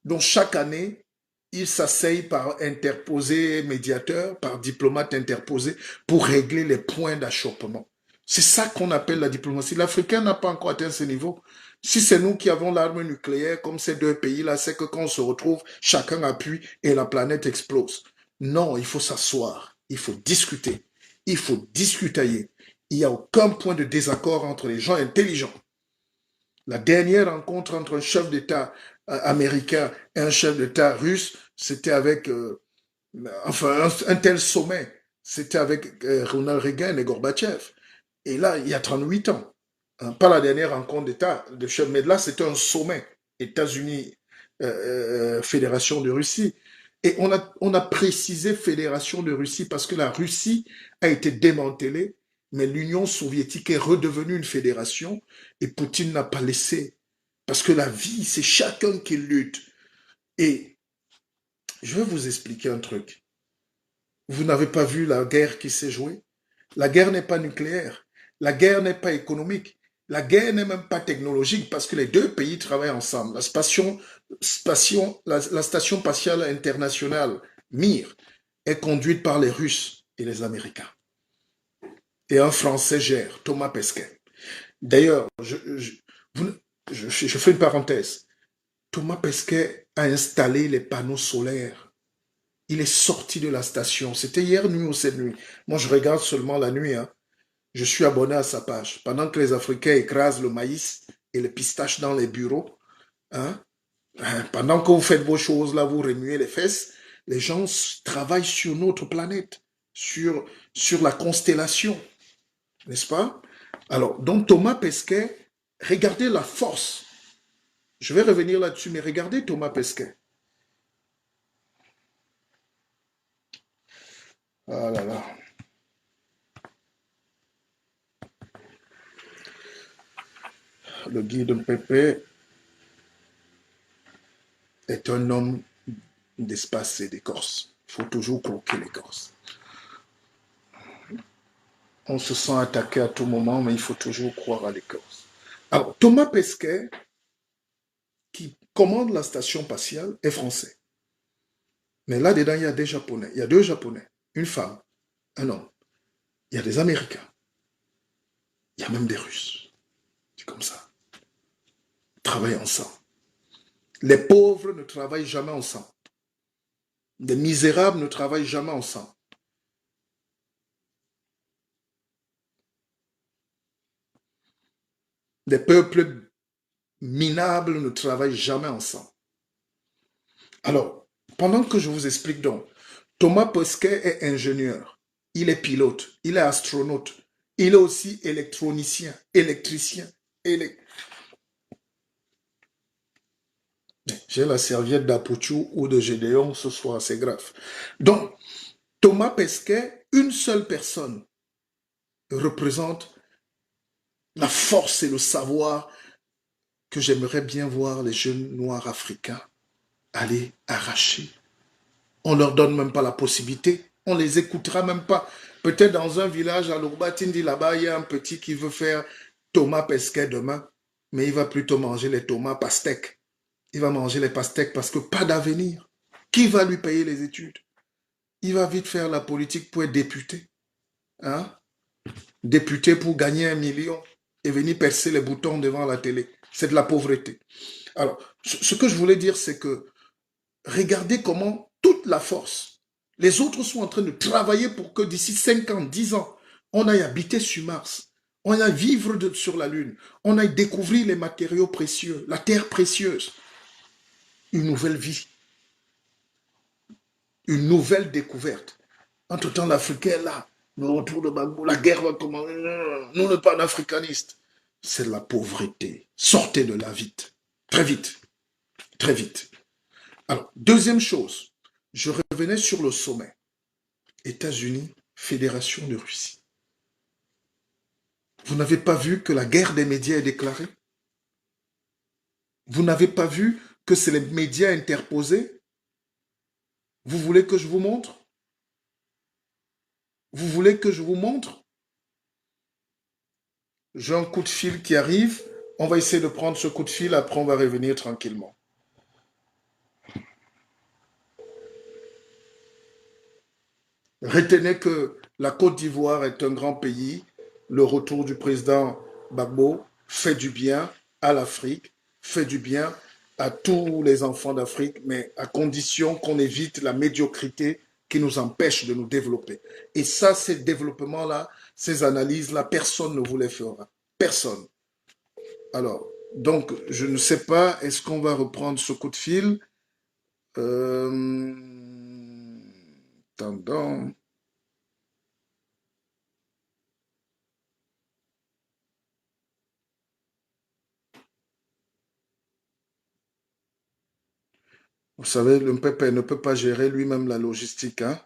Donc chaque année, ils s'asseyent par interposé médiateur, par diplomate interposé, pour régler les points d'achoppement. C'est ça qu'on appelle la diplomatie. L'Africain n'a pas encore atteint ce niveau. Si c'est nous qui avons l'arme nucléaire, comme ces deux pays-là, c'est que quand on se retrouve, chacun appuie et la planète explose. Non, il faut s'asseoir, il faut discuter, il faut discutailler. Il n'y a aucun point de désaccord entre les gens intelligents. La dernière rencontre entre un chef d'État américain et un chef d'État russe, c'était avec, un tel sommet, c'était avec Ronald Reagan et Gorbatchev. Et là, il y a 38 ans. Hein, pas la dernière rencontre d'État de chef, mais là, c'était un sommet. États-Unis, Fédération de Russie. Et on a précisé Fédération de Russie parce que la Russie a été démantelée, mais l'Union soviétique est redevenue une fédération et Poutine n'a pas laissé. Parce que la vie, c'est chacun qui lutte. Et je vais vous expliquer un truc. Vous n'avez pas vu la guerre qui s'est jouée? La guerre n'est pas nucléaire. La guerre n'est pas économique. La guerre n'est même pas technologique parce que les deux pays travaillent ensemble. La station spatiale internationale, Mir, est conduite par les Russes et les Américains. Et un Français gère, Thomas Pesquet. D'ailleurs, je fais une parenthèse. Thomas Pesquet a installé les panneaux solaires. Il est sorti de la station. C'était hier nuit ou cette nuit. Moi, je regarde seulement la nuit. Hein. Je suis abonné à sa page. Pendant que les Africains écrasent le maïs et les pistaches dans les bureaux, hein, pendant que vous faites vos choses là, vous remuez les fesses, les gens travaillent sur notre planète, sur la constellation. N'est-ce pas? Alors, donc Thomas Pesquet, regardez la force. Je vais revenir là-dessus, mais regardez Thomas Pesquet. Ah là là. Le guide Pépé est un homme d'espace et d'écorce. Il faut toujours croquer l'écorce. On se sent attaqué à tout moment, mais il faut toujours croire à l'écorce. Alors, Thomas Pesquet, qui commande la station spatiale, est français. Mais là-dedans, il y a des Japonais. Il y a 2 Japonais, une femme. un homme. Il y a des Américains. Il y a même des Russes. C'est comme ça. Ils travaillent ensemble. Les pauvres ne travaillent jamais ensemble. Les misérables ne travaillent jamais ensemble. Les peuples minables ne travaillent jamais ensemble. Alors, pendant que je vous explique donc, Thomas Pesquet est ingénieur, il est pilote, il est astronaute, il est aussi électronicien, électricien. J'ai la serviette d'Apuchou ou de Gédéon ce soir, c'est grave. Donc, Thomas Pesquet, une seule personne, représente la force et le savoir que j'aimerais bien voir les jeunes noirs africains aller arracher. On ne leur donne même pas la possibilité. On les écoutera même pas. Peut-être dans un village à Lourbatindi, là-bas, il y a un petit qui veut faire Thomas Pesquet demain, mais il va plutôt manger les tomates pastèques. Il va manger les pastèques parce que pas d'avenir. Qui va lui payer les études? Il va vite faire la politique pour être député. Hein? Député pour gagner 1 million et venir percer les boutons devant la télé. C'est de la pauvreté. Alors, ce que je voulais dire, c'est que regardez comment toute la force, les autres sont en train de travailler pour que d'ici 5 ans, 10 ans, on aille habiter sur Mars, on aille vivre sur la Lune, on aille découvrir les matériaux précieux, la terre précieuse. Une nouvelle vie, une nouvelle découverte. Entre-temps, l'Africain est là, le retour de Gbagbo, la guerre va commencer. Nous, on n'est pas un africaniste. C'est la pauvreté. Sortez de là vite. Très vite. Très vite. Alors, deuxième chose, je revenais sur le sommet. États-Unis, Fédération de Russie. Vous n'avez pas vu que la guerre des médias est déclarée? Vous n'avez pas vu que c'est les médias interposés? Vous voulez que je vous montre? Vous voulez que je vous montre? J'ai un coup de fil qui arrive. On va essayer de prendre ce coup de fil. Après, on va revenir tranquillement. Retenez que la Côte d'Ivoire est un grand pays. Le retour du président Gbagbo fait du bien à l'Afrique, fait du bien à tous les enfants d'Afrique, mais à condition qu'on évite la médiocrité qui nous empêche de nous développer. Et ça, ces développements-là, ces analyses-là, personne ne vous les fera. Personne. Alors, donc, je ne sais pas, est-ce qu'on va reprendre ce coup de fil? Attendons. Vous savez, le peuple ne peut pas gérer lui-même la logistique. Hein?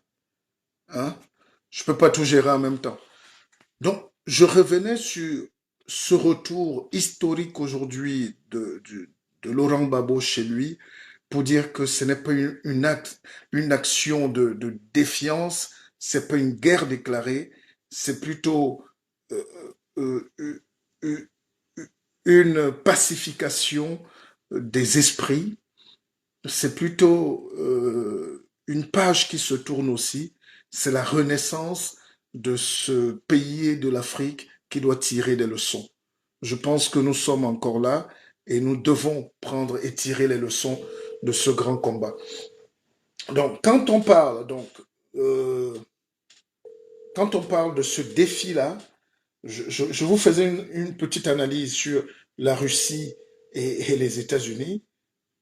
Je ne peux pas tout gérer en même temps. Donc, je revenais sur ce retour historique aujourd'hui de Laurent Gbagbo chez lui pour dire que ce n'est pas une action de défiance, ce n'est pas une guerre déclarée, c'est plutôt une pacification des esprits. C'est plutôt une page qui se tourne aussi. C'est la renaissance de ce pays et de l'Afrique qui doit tirer des leçons. Je pense que nous sommes encore là et nous devons prendre et tirer les leçons de ce grand combat. Donc, quand on parle de ce défi-là, je vous faisais une petite analyse sur la Russie et les États-Unis.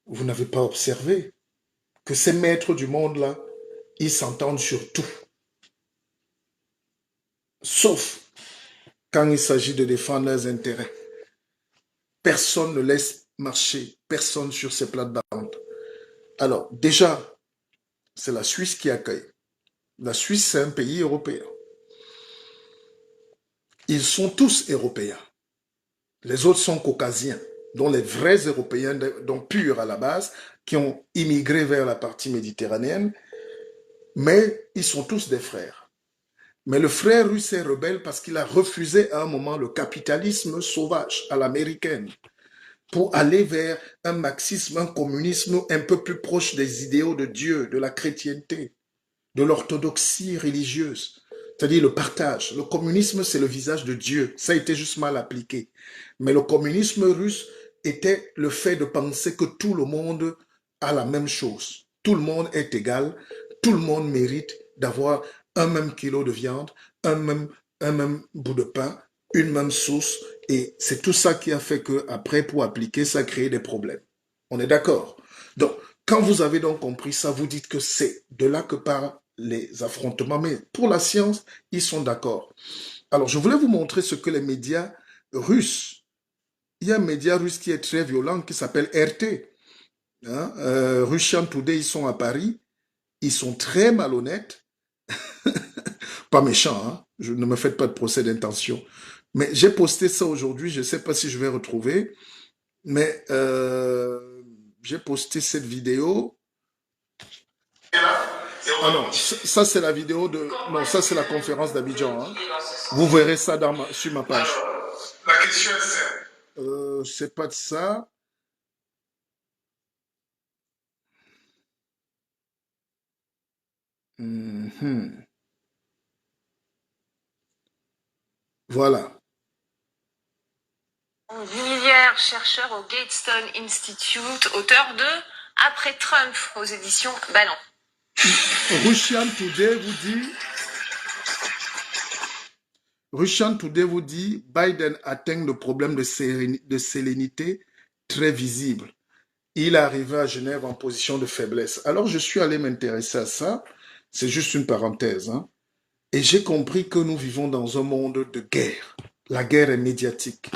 Vous n'avez pas observé que ces maîtres du monde-là, ils s'entendent sur tout. Sauf quand il s'agit de défendre leurs intérêts. Personne ne laisse marcher personne sur ces plates-bandes. Alors, déjà, c'est la Suisse qui accueille. La Suisse, c'est un pays européen. Ils sont tous européens. Les autres sont caucasiens, dont les vrais Européens, donc purs à la base, qui ont immigré vers la partie méditerranéenne, mais ils sont tous des frères. Mais le frère russe est rebelle parce qu'il a refusé à un moment le capitalisme sauvage à l'américaine pour aller vers un marxisme, un communisme un peu plus proche des idéaux de Dieu, de la chrétienté, de l'orthodoxie religieuse. C'est-à-dire le partage. Le communisme, c'est le visage de Dieu. Ça a été juste mal appliqué. Mais le communisme russe était le fait de penser que tout le monde a la même chose. Tout le monde est égal. Tout le monde mérite d'avoir un même kilo de viande, un même bout de pain, une même sauce. Et c'est tout ça qui a fait que, après, pour appliquer, ça a créé des problèmes. On est d'accord? Donc, quand vous avez donc compris ça, vous dites que c'est de là que partent les affrontements. Mais pour la science, ils sont d'accord. Alors, je voulais vous montrer ce que les médias russes, il y a un média russe qui est très violent qui s'appelle RT. Hein? Russian Today, ils sont à Paris. Ils sont très malhonnêtes. Pas méchants, hein? Ne me faites pas de procès d'intention. Mais j'ai posté ça aujourd'hui. Je ne sais pas si je vais retrouver. Mais j'ai posté cette vidéo. Ah non, ça c'est la vidéo de... Non, ça c'est la conférence d'Abidjan. Hein. Vous verrez ça sur ma page. La question est simple. C'est pas de ça. Voilà. Villiers, chercheur au Gatestone Institute, auteur de Après Trump aux éditions Ballon. Russian Today vous dit Biden atteint le problème de sérénité très visible. Il est arrivé à Genève en position de faiblesse. Alors je suis allé m'intéresser à ça. C'est juste une parenthèse. Hein. Et j'ai compris que nous vivons dans un monde de guerre. La guerre est médiatique.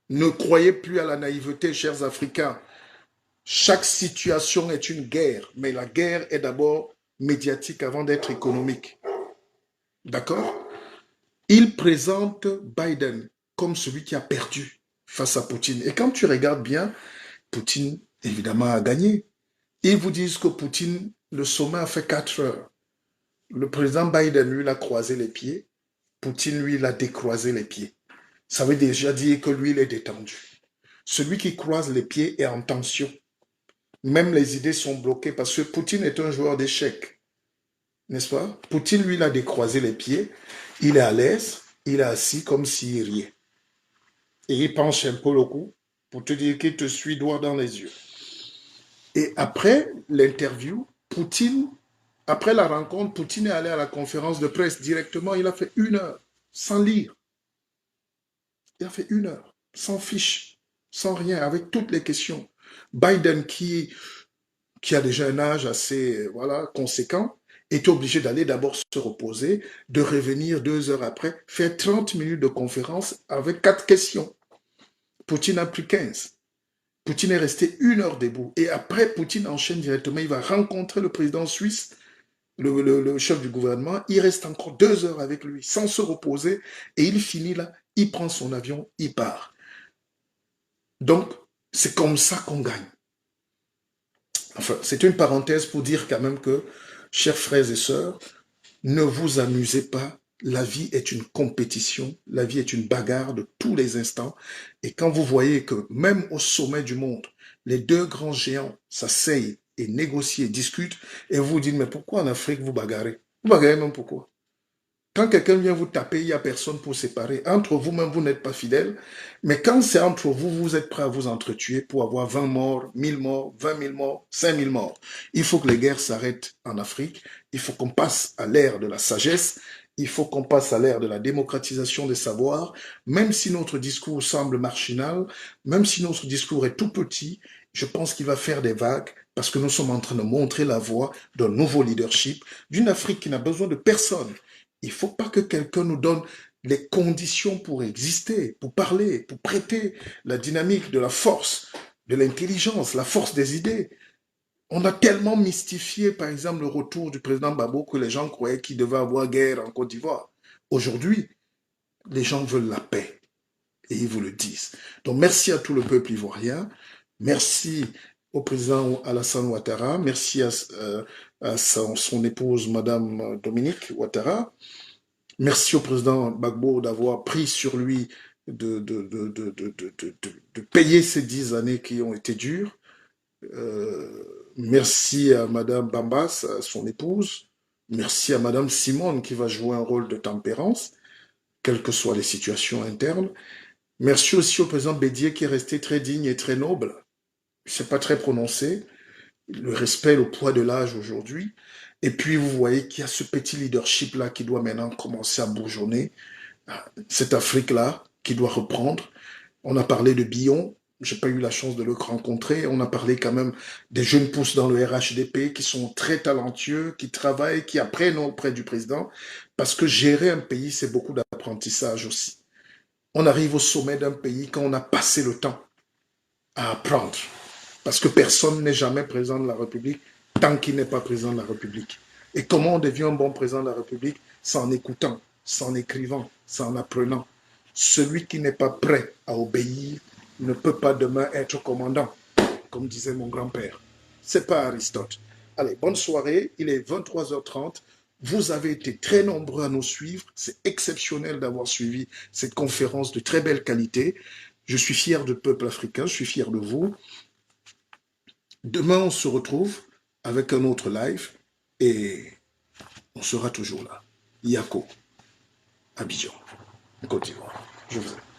Ne croyez plus à la naïveté, chers Africains. Chaque situation est une guerre, mais la guerre est d'abord médiatique avant d'être économique. D'accord? Il présente Biden comme celui qui a perdu face à Poutine. Et quand tu regardes bien, Poutine, évidemment, a gagné. Ils vous disent que Poutine, le sommet a fait 4 heures. Le président Biden, lui, il a croisé les pieds. Poutine, lui, il a décroisé les pieds. Ça veut déjà dire que lui, il est détendu. Celui qui croise les pieds est en tension. Même les idées sont bloquées parce que Poutine est un joueur d'échecs. N'est-ce pas? Poutine, lui, il a décroisé les pieds. Il est à l'aise. Il est assis comme s'il riait. Et il penche un peu le cou pour te dire qu'il te suit droit dans les yeux. Et après l'interview, Poutine, après la rencontre, Poutine est allé à la conférence de presse directement. Il a fait 1 heure, sans lire. Il a fait 1 heure, sans fiche, sans rien, avec toutes les questions. Biden, qui a déjà un âge assez conséquent, était obligé d'aller d'abord se reposer, de revenir 2 heures après, faire 30 minutes de conférence avec 4 questions. Poutine a pris 15. Poutine est resté 1 heure debout. Et après, Poutine enchaîne directement. Il va rencontrer le président suisse, le chef du gouvernement. Il reste encore 2 heures avec lui, sans se reposer. Et il finit là. Il prend son avion, il part. Donc, c'est comme ça qu'on gagne. Enfin, c'est une parenthèse pour dire quand même que, chers frères et sœurs, ne vous amusez pas. La vie est une compétition, la vie est une bagarre de tous les instants. Et quand vous voyez que même au sommet du monde, les 2 grands géants s'asseyent et négocient et discutent, et vous vous dites, mais pourquoi en Afrique vous bagarrez? Vous bagarrez même pourquoi? Quand quelqu'un vient vous taper, il n'y a personne pour séparer. Entre vous-même, vous n'êtes pas fidèles. Mais quand c'est entre vous, vous êtes prêts à vous entretuer pour avoir 20 morts, 1000 morts, 20 000 morts, 5000 morts. Il faut que les guerres s'arrêtent en Afrique. Il faut qu'on passe à l'ère de la sagesse. Il faut qu'on passe à l'ère de la démocratisation des savoirs. Même si notre discours semble marginal, même si notre discours est tout petit, je pense qu'il va faire des vagues parce que nous sommes en train de montrer la voie d'un nouveau leadership, d'une Afrique qui n'a besoin de personne. Il ne faut pas que quelqu'un nous donne les conditions pour exister, pour parler, pour prêter la dynamique de la force, de l'intelligence, la force des idées. On a tellement mystifié, par exemple, le retour du président Gbagbo que les gens croyaient qu'il devait avoir guerre en Côte d'Ivoire. Aujourd'hui, les gens veulent la paix et ils vous le disent. Donc, merci à tout le peuple ivoirien. Merci au président Alassane Ouattara. Merci à son épouse, Madame Dominique Ouattara. Merci au président Gbagbo d'avoir pris sur lui de payer ces 10 années qui ont été dures. Merci à Madame Bambas, à son épouse, Merci à Madame Simone qui va jouer un rôle de tempérance, quelles que soient les situations internes. Merci aussi au président Bédier qui est resté très digne et très noble. C'est pas très prononcé. Le respect, le poids de l'âge aujourd'hui. Et puis vous voyez qu'il y a ce petit leadership-là qui doit maintenant commencer à bourgeonner. Cette Afrique-là qui doit reprendre. On a parlé de Billon, j'ai pas eu la chance de le rencontrer. On a parlé quand même des jeunes pousses dans le RHDP qui sont très talentueux, qui travaillent, qui apprennent auprès du président. Parce que gérer un pays, c'est beaucoup d'apprentissage aussi. On arrive au sommet d'un pays quand on a passé le temps à apprendre. Parce que personne n'est jamais président de la République tant qu'il n'est pas président de la République. Et comment on devient un bon président de la République? C'est en écoutant, c'est en écrivant, c'est en apprenant. Celui qui n'est pas prêt à obéir ne peut pas demain être commandant, comme disait mon grand-père. C'est pas Aristote. Allez, bonne soirée, il est 23h30. Vous avez été très nombreux à nous suivre. C'est exceptionnel d'avoir suivi cette conférence de très belle qualité. Je suis fier du peuple africain, je suis fier de vous. Demain, on se retrouve avec un autre live et on sera toujours là. Yako, Abidjan, Côte d'Ivoire. Je vous aime.